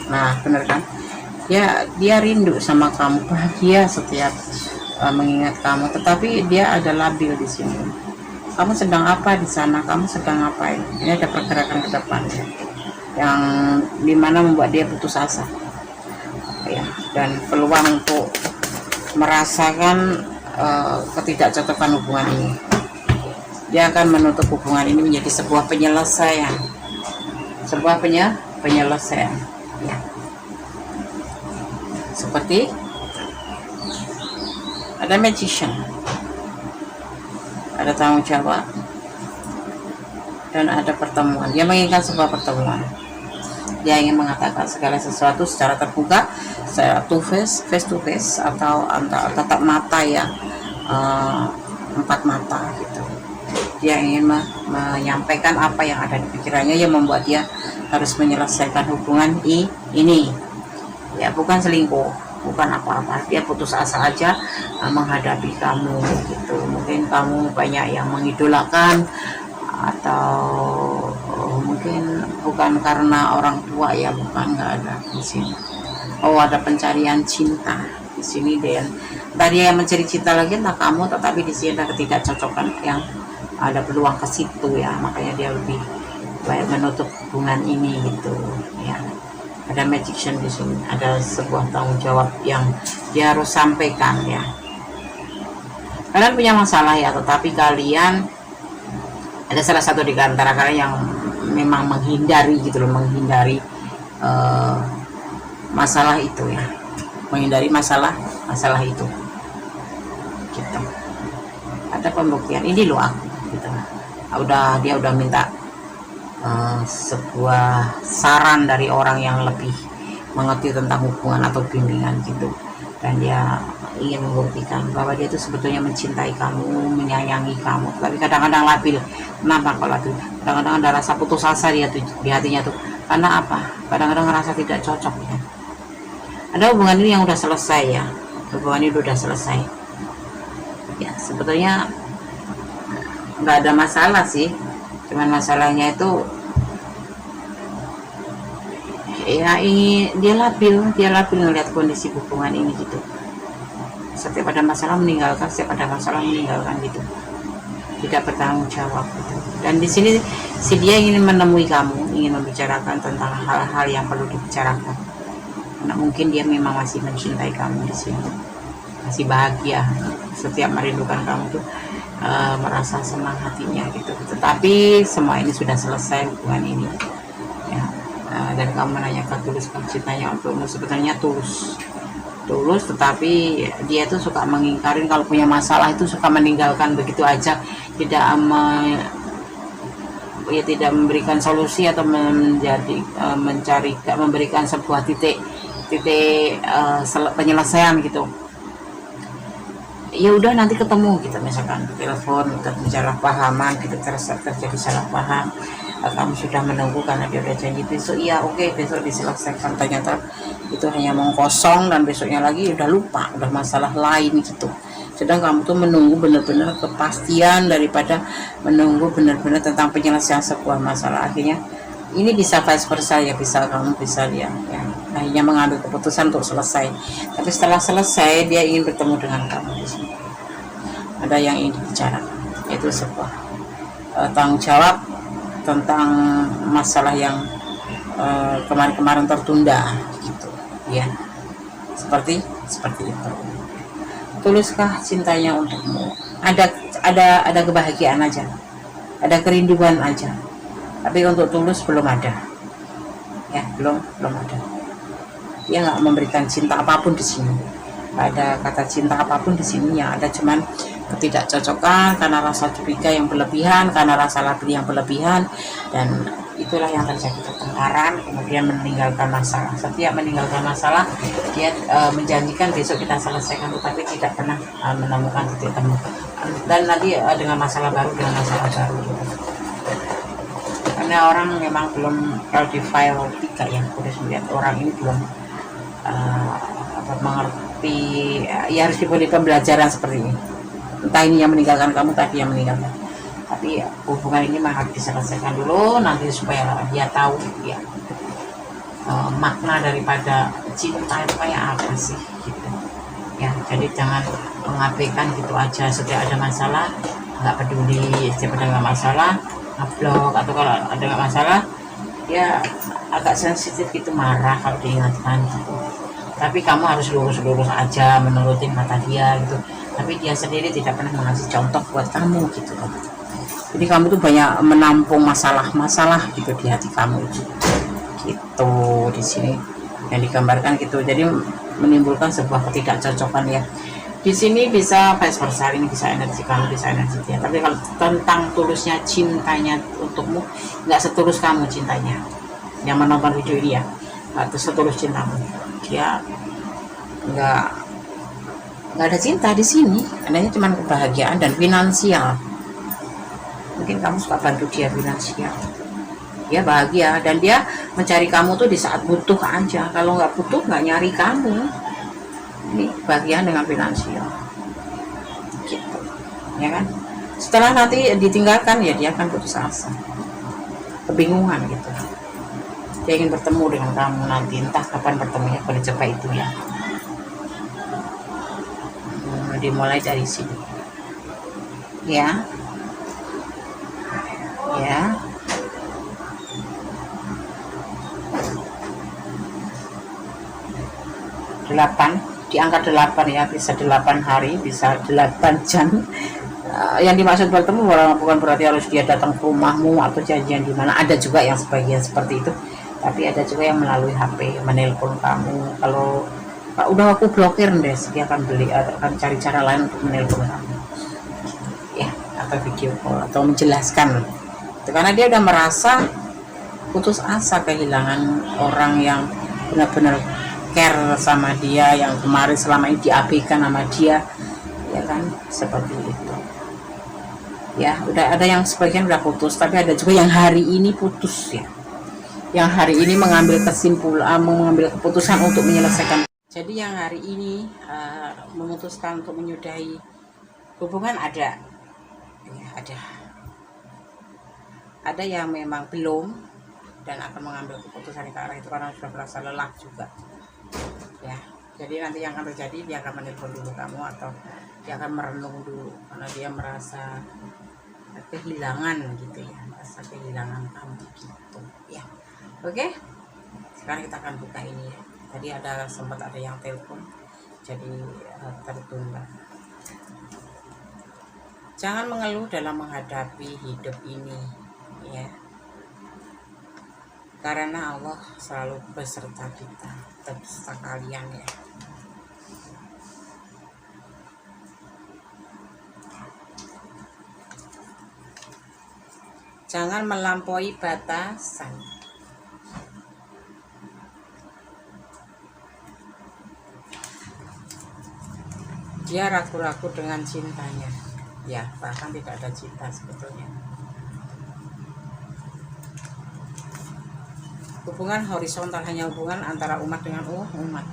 Nah, benar kan? Dia rindu sama kamu, bahagia setiap mengingat kamu, tetapi dia ada labil di sini. Kamu sedang apa di sana? Kamu sedang ngapain? Ini ada pergerakan ke depan ya, yang dimana membuat dia putus asa ya, dan peluang untuk merasakan ketidakcocokan hubungan ini. Dia akan menutup hubungan ini menjadi sebuah penyelesaian, sebuah penyelesaian ya. Seperti ada magician, ada tanggung jawab, dan ada pertemuan. Dia menginginkan sebuah pertemuan. Dia ingin mengatakan segala sesuatu secara terbuka, secara face to face, atau tatap mata ya, empat mata gitu. Dia ingin menyampaikan apa yang ada di pikirannya, yang membuat dia harus menyelesaikan hubungan ini ya, bukan selingkuh, bukan apa-apa. Dia putus asa aja menghadapi kamu gitu. Mungkin kamu banyak yang mengidolakan, atau mungkin bukan karena orang tua ya, bukan, nggak ada di sini. Oh, ada pencarian cinta di sini. Dan tadi yang mencari cinta lagi entah kamu, tetapi di sini ada ketidakcocokan yang ada peluang ke situ ya, makanya dia lebih baik menutup hubungan ini gitu ya. Ada magician di sini, ada sebuah tanggung jawab yang dia harus sampaikan ya. Kalian punya masalah ya, tetapi kalian ada salah satu di antara kalian yang memang menghindari gitu loh, menghindari masalah itu ya, menghindari masalah itu gitu. Ada pembuktian ini loh aku gitu. Dia udah minta sebuah saran dari orang yang lebih mengerti tentang hubungan atau bimbingan gitu, dan dia ingin membuktikan bahwa dia itu sebetulnya mencintai kamu, menyayangi kamu, tapi kadang-kadang labil. Kenapa kalau labil? Kadang-kadang ada rasa putus asa dia tuh di hatinya tuh. Karena apa? Kadang-kadang ngerasa tidak cocok ya. Ada hubungan ini yang udah selesai ya, hubungan ini udah selesai ya, sebetulnya nggak ada masalah sih, cuman masalahnya itu ya, ini dia labil ngelihat kondisi hubungan ini gitu. Setiap ada masalah meninggalkan, gitu, tidak bertanggung jawab gitu. Dan di sini si dia ingin menemui kamu, ingin membicarakan tentang hal-hal yang perlu dibicarakan, karena mungkin dia memang masih mencintai kamu di sini, masih bahagia setiap merindukan kamu tuh, merasa senang hatinya gitu. Tetapi semua ini sudah selesai, hubungan ini ya. Dan kamu menanyakan tuluskan cintanya untukmu, sebetulnya tulus, tetapi dia tuh suka mengingkarin. Kalau punya masalah itu suka meninggalkan begitu aja, tidak memberikan solusi atau memberikan sebuah titik titik penyelesaian gitu. Ya udah nanti ketemu gitu, misalkan telepon salah pahaman gitu, terjadi salah paham, kamu sudah menunggu karena dia udah janji besok, iya oke, besok diselesaikan, ternyata itu hanya mau kosong dan besoknya lagi udah lupa, udah masalah lain gitu. Sedang kamu tuh menunggu benar-benar kepastian daripada menunggu benar-benar tentang penyelesaian sebuah masalah. Akhirnya ini bisa vice versa ya, bisa kamu bisa dia ya, hanya mengambil keputusan untuk selesai, tapi setelah selesai dia ingin bertemu dengan kamu di sini, ada yang ingin dibicarakan, itu sebuah tanggung jawab tentang masalah yang kemarin-kemarin tertunda gitu ya, seperti itu. Tuluskah cintanya untukmu? Ada kebahagiaan aja, ada kerinduan aja, tapi untuk tulus belum ada ya, belum ada. Dia nggak memberikan cinta apapun di sini, nggak ada kata cinta apapun di sini, yang ada cuman ketidakcocokan karena rasa curiga yang berlebihan, karena rasa labir yang berlebihan, dan itulah yang terjadi, pertengkaran, kemudian meninggalkan masalah. Setiap meninggalkan masalah dia menjanjikan besok kita selesaikan, tetapi tidak pernah menemukan titik temu, dan nanti dengan masalah baru karena orang memang belum, kalau di file 3 ya, udah melihat orang ini belum mengerti ya, harus diberi pembelajaran seperti ini. Entah ini yang meninggalkan kamu, tadi yang meninggalkan, tapi ya, hubungan ini harus diselesaikan dulu nanti supaya dia tahu ya makna daripada cinta itu kayak apa sih gitu ya. Jadi jangan mengabaikan gitu aja, setiap ada masalah nggak peduli, setiap ada masalah ngeblok, atau kalau ada nggak masalah ya agak sensitif gitu, marah kalau diingatkan gitu. Tapi kamu harus lurus-lurus aja menurutin kata dia gitu, tapi dia sendiri tidak pernah mengasih contoh buat kamu gitu kan. Jadi kamu tuh banyak menampung masalah-masalah gitu di hati kamu gitu, di sini yang digambarkan gitu. Jadi menimbulkan sebuah ketidakcocokan ya. Di sini bisa vice versa, ini bisa energi kamu, bisa energi dia. Tapi kalau tentang tulusnya cintanya untukmu, nggak setulus kamu cintanya. Yang menonton video ini ya, nggak setulus cintamu. Dia nggak ada cinta di sini, adanya cuma kebahagiaan dan finansial. Mungkin kamu suka bantu dia finansial, dia bahagia, dan dia mencari kamu tuh di saat butuh aja. Kalau nggak butuh nggak nyari kamu. Ini bagian dengan finansial gitu ya kan. Setelah nanti ditinggalkan ya dia akan putus asa, kebingungan gitu. Dia ingin bertemu dengan kamu nanti, entah kapan bertemunya, boleh coba itu ya. Dimulai dari sini ya 8, di angka 8 ya, bisa 8 hari, bisa 8 jam. Yang dimaksud bertemu bukan berarti harus dia datang ke rumahmu atau janjian di mana. Ada juga yang sebagian seperti itu, tapi ada juga yang melalui HP menelpon kamu. Kalau udah aku blokir deh, dia akan akan cari cara lain untuk menelpon kamu ya, atau video call atau menjelaskan itu, karena dia udah merasa putus asa, kehilangan orang yang benar-benar care sama dia, yang kemarin selama ini diabaikan sama dia ya kan, seperti itu ya. Udah ada yang sebagian udah putus, tapi ada juga yang hari ini putus ya, yang hari ini mengambil kesimpulan, mengambil keputusan untuk menyelesaikan. Jadi yang hari ini memutuskan untuk menyudahi hubungan ada ya, ada yang memang belum dan akan mengambil keputusan ke arah itu karena sudah merasa lelah juga ya. Jadi nanti yang akan terjadi, dia akan menelpon dulu kamu, atau dia akan merenung dulu karena dia merasa kehilangan gitu ya, merasa kehilangan kamu gitu ya. Oke, sekarang kita akan buka ini ya. Tadi sempat ada yang telepon, jadi tertunda. Jangan mengeluh dalam menghadapi hidup ini ya, karena Allah selalu beserta kita, beserta kalian ya. Jangan melampaui batasan. Dia ragu-ragu dengan cintanya, ya bahkan tidak ada cinta sebetulnya. Hubungan horizontal, hanya hubungan antara umat dengan umat.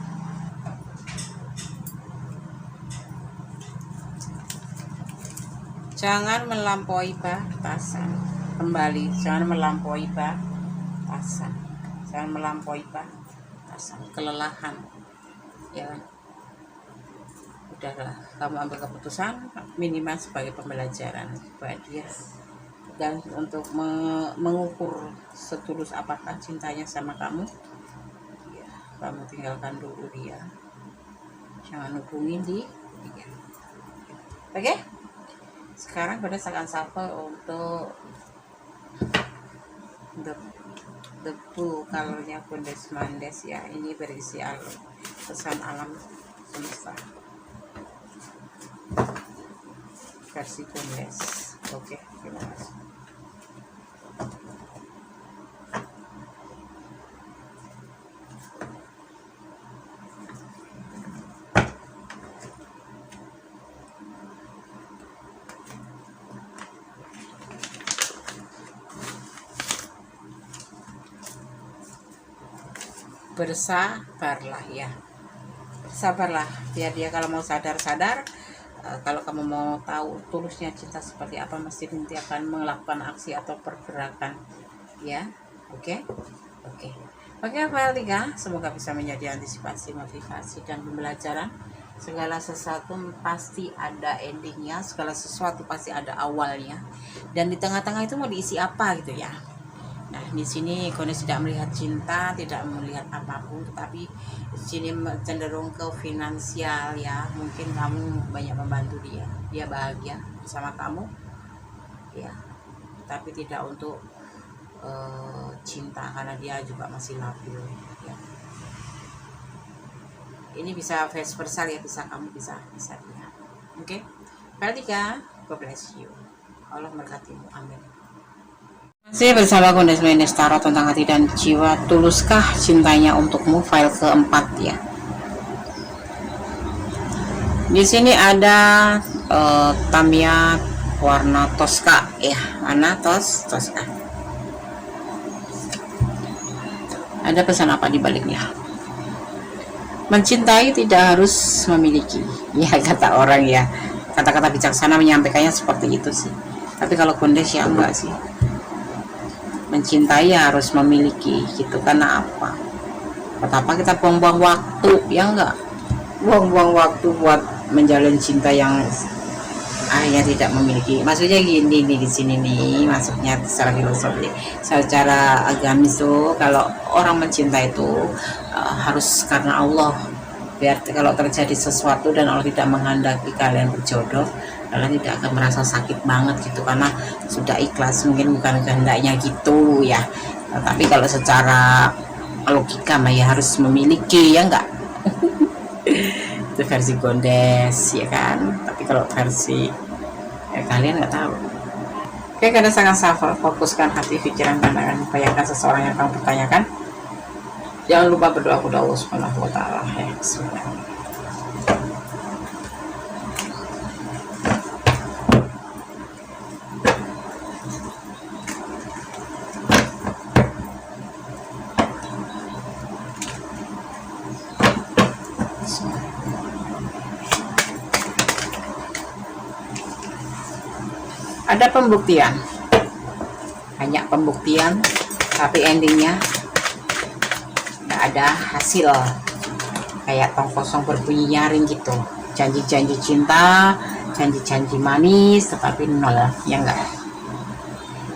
Jangan melampaui batasan. Kembali, jangan melampaui batasan. Jangan melampaui batasan. Kelelahan, ya. Udahlah, kamu ambil keputusan minimal sebagai pembelajaran buat dia, dan untuk mengukur setulus apakah cintanya sama kamu, ya, kamu tinggalkan dulu dia, jangan hubungin dia. Oke? Sekarang pada akan shuffle untuk debu colornya Kundes Mandes, ya. Ini berisi pesan alam semesta versi Kundes. Oke, terima kasih. Bersabarlah, ya. Sabarlah, biar dia kalau mau sadar. Kalau kamu mau tahu tulusnya cinta seperti apa, mesti nanti akan melakukan aksi atau pergerakan, ya. Oke. File 3, semoga bisa menjadi antisipasi, motivasi, dan pembelajaran. Segala sesuatu pasti ada endingnya, segala sesuatu pasti ada awalnya, dan di tengah-tengah itu mau diisi apa gitu, ya. Nah, di sini Kundes tidak melihat cinta, tidak melihat apapun, tetapi di sini cenderung ke finansial, ya. Mungkin kamu banyak membantu dia bahagia bersama kamu, ya. Tapi tidak untuk cinta, karena dia juga masih labil, ya. Ini bisa vice versa, ya, bisa kamu bisa dia. Oke. File 3, God bless you. Allah memberkatimu. Amin. Masih bersama Kundes Mandes Tarot tentang hati dan jiwa. Tuluskah cintanya untukmu? File keempat, ya. Di sini ada Tamiya warna Tosca, ya. Mana Tosca? Ada pesan apa di baliknya? Mencintai tidak harus memiliki, ya, kata orang, ya. Kata-kata bijaksana menyampaikannya seperti itu sih. Tapi kalau Kundes, ya enggak sih. Mencintai harus memiliki gitu, karena apa? Betapa kita buang-buang waktu, ya enggak? Buang-buang waktu buat menjalin cinta yang akhirnya tidak memiliki. Maksudnya gini nih, di sini nih maksudnya secara filosofi, secara agamis tuh, kalau orang mencinta itu harus karena Allah. Biar kalau terjadi sesuatu dan Allah tidak menghendaki kalian berjodoh, kalian tidak akan merasa sakit banget gitu, karena sudah ikhlas. Mungkin bukan kehendaknya gitu, ya. Tapi kalau secara logika mah ya harus memiliki, ya enggak? Itu versi Kundes, ya kan. Tapi kalau versi kalian nggak tahu. Oke, karena sangat fokuskan hati, pikiran, pandangan, bayangkan seseorang yang kamu pertanyakan. Jangan lupa berdoa kepada Allah Subhanahu wa Ta'ala, ya. Bismillahirrahmanirrahim. Ada pembuktian, banyak pembuktian, tapi endingnya nggak ada hasil, kayak tong kosong berbunyi nyaring gitu. Janji-janji cinta, janji-janji manis, tetapi nol, ya enggak.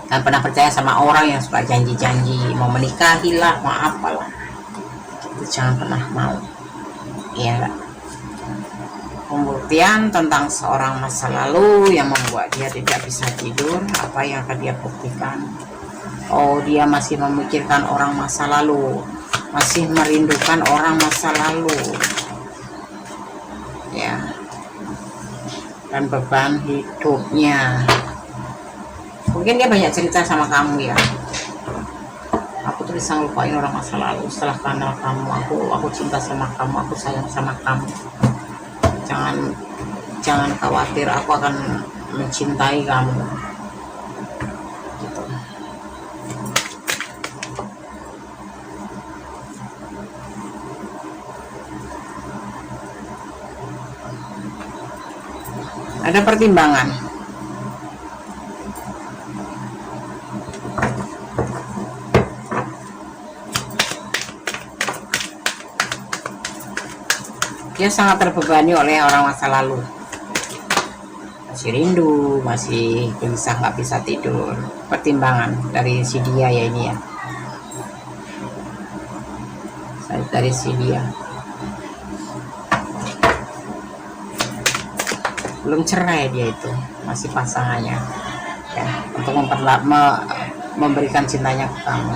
Kan pernah percaya sama orang yang suka janji-janji, mau menikahi lah, mau apalah, itu jangan pernah mau, ya enggak. Pembuktian tentang seorang masa lalu yang membuat dia tidak bisa tidur, apa yang akan dia buktikan? Oh, dia masih memikirkan orang masa lalu, masih merindukan orang masa lalu, ya. Dan beban hidupnya, mungkin dia banyak cerita sama kamu, ya. Aku tuh bisa ngelupain orang masa lalu setelah kenal kamu, aku cinta sama kamu, aku sayang sama kamu. Jangan jangan khawatir, aku akan mencintai kamu gitu. Ada pertimbangan. Dia sangat terbebani oleh orang masa lalu, masih rindu, masih gelisah, nggak bisa tidur. Pertimbangan dari si dia ya ini ya, dari si dia. Belum cerai dia itu, masih pasangannya ya, untuk memberikan cintanya ke kamu.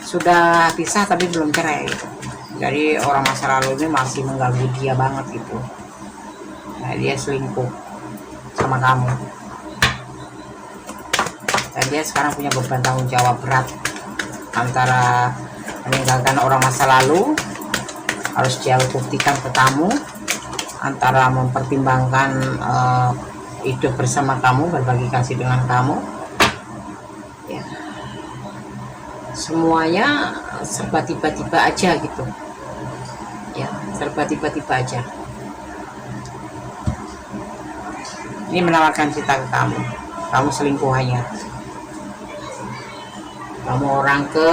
Sudah pisah tapi belum cerai gitu. Jadi orang masa lalu ini masih mengganggu dia banget gitu. Nah, dia selingkuh sama kamu, dan dia sekarang punya beban tanggung jawab berat antara meninggalkan orang masa lalu, harus dia buktikan ke kamu, antara mempertimbangkan hidup bersama kamu, berbagi kasih dengan kamu ya. Semuanya serba tiba-tiba aja gitu ya, serba tiba-tiba aja. Ini menawarkan cinta ke kamu, kamu selingkuhannya, kamu orang ke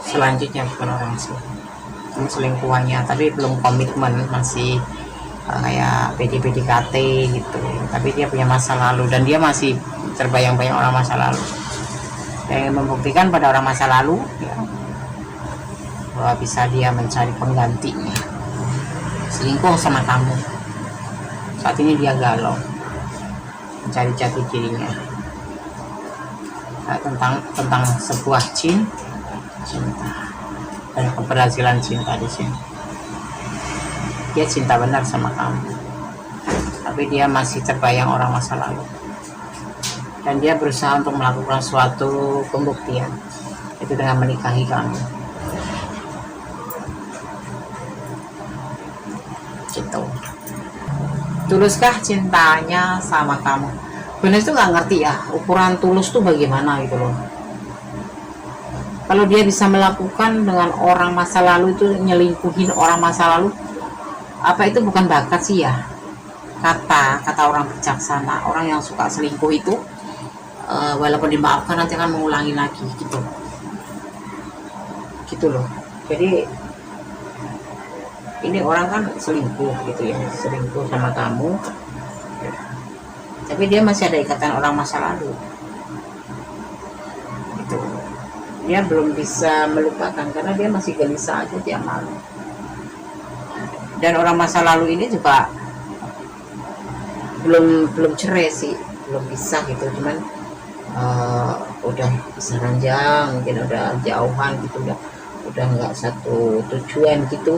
selanjutnya, bukan orang sih, kamu selingkuhannya, tapi belum komitmen, masih kayak PDKT gitu. Tapi dia punya masa lalu dan dia masih terbayang-bayang orang masa lalu. Saya ingin membuktikan pada orang masa lalu ya, bahwa bisa dia mencari penggantinya. Selingkuh sama kamu, saat ini dia galau mencari jati dirinya. Nah, tentang sebuah cinta dan keberhasilan cinta di sini. Dia cinta benar sama kamu, tapi dia masih terbayang orang masa lalu. Dan dia berusaha untuk melakukan suatu pembuktian, itu dengan menikahi kamu gitu. Tuluskah cintanya sama kamu? Bener itu nggak ngerti ya ukuran tulus tuh bagaimana gitu loh. Kalau dia bisa melakukan dengan orang masa lalu, itu nyelingkuhin orang masa lalu, apa itu bukan bakat sih ya? Kata orang bijaksana, orang yang suka selingkuh itu walaupun dimaafkan nanti akan mengulangi lagi gitu loh. Jadi ini orang kan selingkuh gitu ya, selingkuh sama kamu, tapi dia masih ada ikatan orang masa lalu gitu. Dia belum bisa melupakan karena dia masih gelisah aja tiap malam. Dan orang masa lalu ini juga belum cerai sih, belum bisa gitu, cuman udah bisa ranjang, mungkin udah jauhan gitu, udah nggak satu tujuan gitu.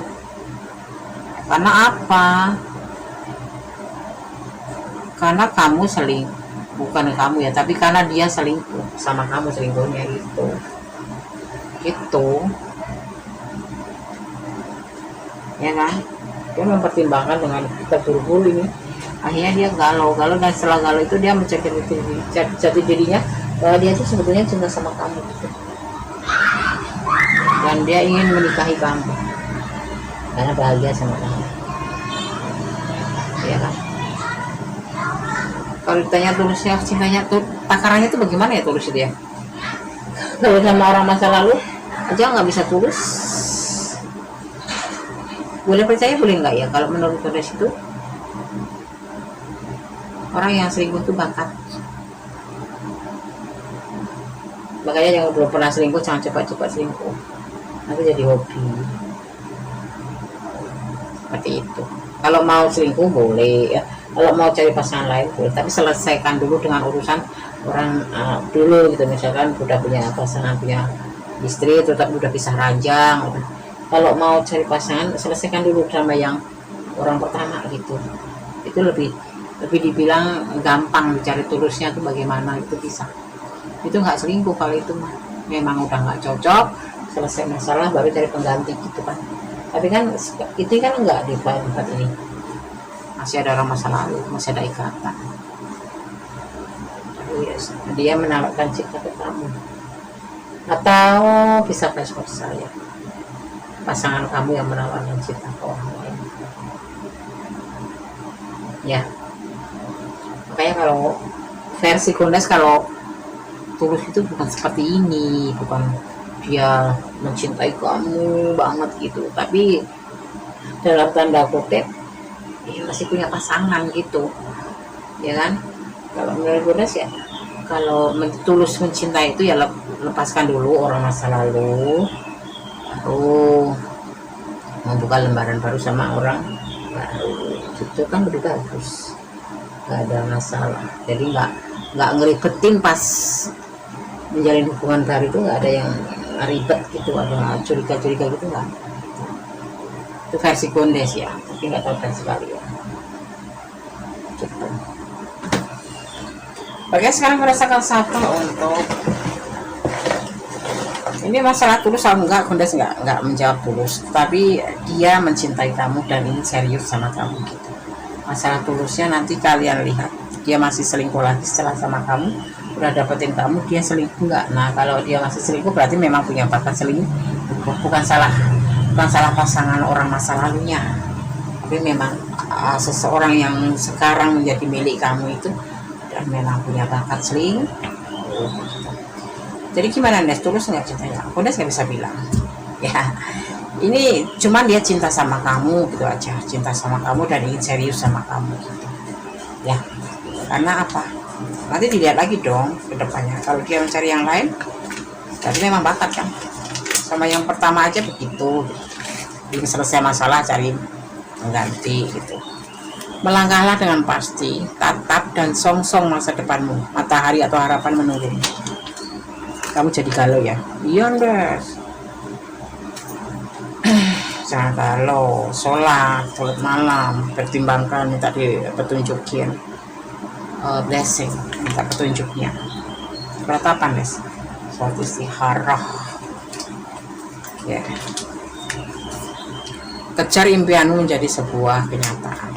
Karena apa? Karena kamu bukan kamu ya, tapi karena dia selingkuh sama kamu, selingkuhnya gitu ya kan. Dia mempertimbangkan dengan kita buru-buru ini, akhirnya dia galau, dan setelah galau itu dia mencari jati dirinya bahwa dia itu sebetulnya cinta sama kamu gitu. Dan dia ingin menikahi kamu karena bahagia sama kamu ya kan. Kalau ditanya tulusnya cintanya tuh takarannya tuh bagaimana ya tulus itu ya? Kalau sama orang masa lalu aja nggak bisa tulus, boleh percaya boleh nggak ya? Kalau menurut tulis itu orang yang selingkuh itu bakat. Makanya yang belum pernah selingkuh jangan cepat-cepat selingkuh, nanti jadi hobi seperti itu. Kalau mau selingkuh boleh ya, kalau mau cari pasangan lain boleh, tapi selesaikan dulu dengan urusan orang dulu gitu. Misalkan udah punya pasangan, punya istri, tetap udah pisah ranjang. Kalau mau cari pasangan selesaikan dulu sama yang orang pertama gitu. Itu lebih dibilang gampang mencari tulusnya tuh bagaimana itu bisa. Itu nggak selingkuh kalau itu mah, memang udah nggak cocok, selesai masalah baru cari pengganti gitu kan. Tapi kan itu kan enggak di tempat ini, masih ada orang masa lalu, masih ada ikatan. Yes, dia menawarkan cinta ke kamu, atau bisa vice versa ya, pasangan kamu yang menawarkan cinta ke orang lain ya. Makanya kalau versi Kundas, kalau tulus itu bukan seperti ini, bukan dia mencintai kamu banget gitu, tapi dalam tanda kutip ya masih punya pasangan gitu ya kan. Kalau menurut Kundas ya, kalau tulus mencintai itu ya lepaskan dulu orang masa lalu, baru membuka lembaran baru sama orang baru, itu kan lebih bagus, nggak ada masalah. Jadi nggak ngeribetin pas menjalin hubungan baru itu, nggak ada yang ribet gitu, ada curiga-curiga gitu nggak. Itu versi Kundas ya, tapi nggak tahu versi kalian gitu. Oke, sekarang merasakan satu untuk ini masalah tulus atau enggak. Kundas nggak menjawab tulus, tapi dia mencintai kamu dan ingin serius sama kamu gitu. Masalah tulusnya nanti kalian lihat, dia masih selingkuh lagi setelah sama kamu, udah dapetin kamu, dia selingkuh nggak. Nah, kalau dia masih selingkuh berarti memang punya bakat selingkuh, bukan salah pasangan orang masa lalunya, tapi memang seseorang yang sekarang menjadi milik kamu itu dan memang punya bakat selingkuh. Jadi gimana, Nes? Tulus nggak cintanya? Kundas nggak bisa bilang ya. Ini cuman dia cinta sama kamu gitu aja, cinta sama kamu dan ingin serius sama kamu gitu ya. Karena apa? Nanti dilihat lagi dong ke depannya. Kalau dia mencari yang lain, berarti memang bakat kan. Sama yang pertama aja begitu. Ingin selesai masalah cari pengganti gitu. Melangkahlah dengan pasti, tatap dan song-song masa depanmu. Matahari atau harapan menurun. Kamu jadi galau ya? Iya, Nes. Jangan galau, sholat malam, pertimbangkan, minta petunjukin, blessing, minta petunjuknya. Peratapan, Nes. Sholat istikharah. Ya. Kejar impianmu menjadi sebuah kenyataan.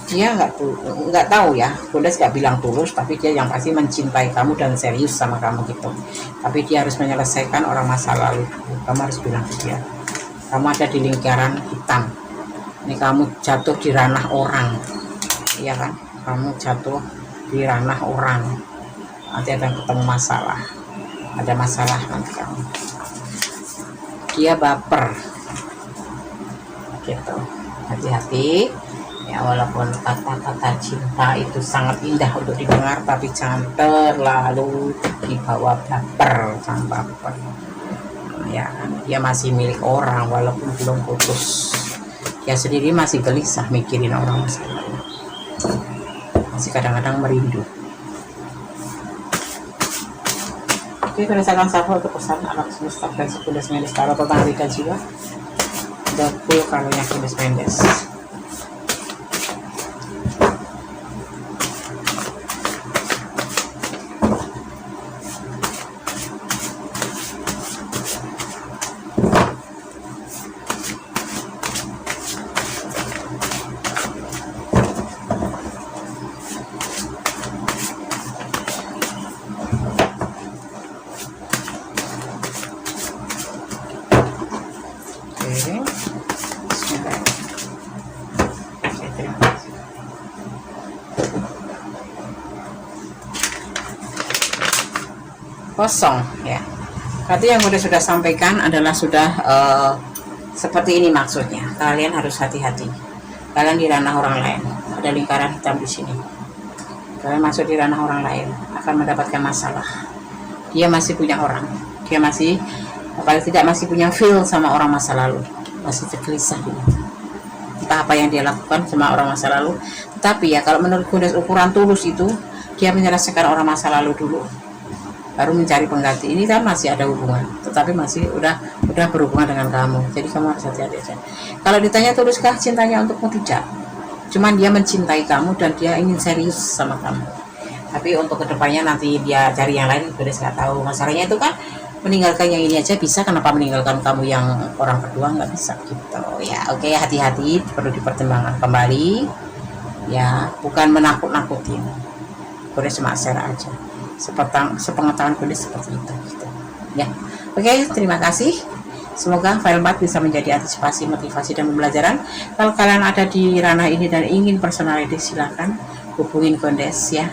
Dia nggak tahu ya, Kundas nggak bilang tulus, tapi dia yang pasti mencintai kamu dan serius sama kamu gitu. Tapi dia harus menyelesaikan orang masa lalu. Kamu harus bilang ke dia, kamu ada di lingkaran hitam. Ini kamu jatuh di ranah orang, iya kan? Kamu jatuh di ranah orang. Nanti ada ketemu masalah, ada masalah nanti kamu. Dia baper, gitu. Hati-hati. Ya, walaupun kata-kata cinta itu sangat indah untuk didengar, tapi jangan terlalu dibawa baper, jangan baper. Ya, dia masih milik orang walaupun belum putus. Dia sendiri masih gelisah mikirin orang masa lalu. Masih kadang-kadang merindu. Oke, berdasarkan sahabat untuk pesan anak semesta dan Kundas Mendes kalau tentang Rika jiwa. Ada 10 kalanya Kundas Mendes. Kosong ya. Berarti yang sudah sampaikan adalah sudah seperti ini maksudnya. Kalian harus hati-hati. Kalian di ranah orang lain, ada lingkaran hitam di sini. Kalian masuk di ranah orang lain akan mendapatkan masalah. Dia masih punya orang, dia masih paling tidak masih punya feel sama orang masa lalu, masih tergelisah gitu. Entah apa yang dia lakukan sama orang masa lalu. Tetapi ya kalau menurut Kundas, ukuran tulus itu dia menyelesaikan orang masa lalu dulu, baru mencari pengganti. Ini kan masih ada hubungan, tetapi masih udah berhubungan dengan kamu. Jadi kamu harus hati-hati aja. Kalau ditanya tuluskah cintanya untukmu, tidak. Cuman dia mencintai kamu dan dia ingin serius sama kamu. Tapi untuk kedepannya nanti dia cari yang lain, Godes nggak tahu. Masalahnya itu kan meninggalkan yang ini aja bisa, kenapa meninggalkan kamu yang orang kedua nggak bisa gitu ya. Oke, hati-hati, perlu dipertimbangkan kembali ya, bukan menakut-nakutin. Godes cuma share aja sepengetahuan Godes seperti itu gitu ya. Oke, terima kasih. Semoga file 4 bisa menjadi antisipasi, motivasi, dan pembelajaran. Kalau kalian ada di ranah ini dan ingin personality, silahkan hubungin Godes ya.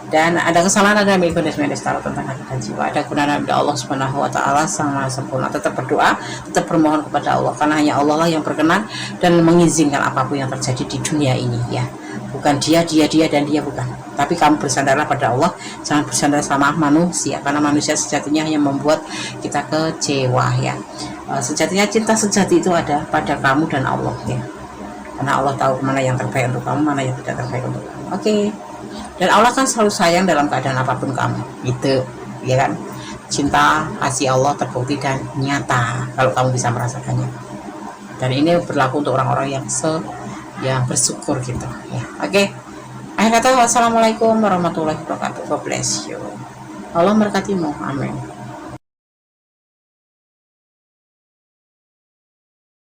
Dan ada kesalahan, ada ambil Godes Mendes taruh tentang hati dan jiwa, ada gunanya kepada Allah Subhanahu wa Ta'ala Sang Maha Sempurna. Tetap berdoa, tetap bermohon kepada Allah, karena hanya Allah lah yang berkenan dan mengizinkan apapun yang terjadi di dunia ini ya. Bukan dia dan dia, bukan. Tapi kamu bersandarlah pada Allah, jangan bersandar sama manusia, karena manusia sejatinya hanya membuat kita kecewa ya. Sejatinya cinta sejati itu ada pada kamu dan Allah ya, karena Allah tahu mana yang terbaik untuk kamu, mana yang tidak terbaik untuk kamu. Oke. Dan Allah kan selalu sayang dalam keadaan apapun kamu gitu ya kan. Cinta kasih Allah terbukti dan nyata kalau kamu bisa merasakannya, dan ini berlaku untuk orang-orang yang bersyukur gitu ya. Oke, akhir kata wassalamualaikum warahmatullahi wabarakatuh. God bless you. Allah memberkatimu, amin.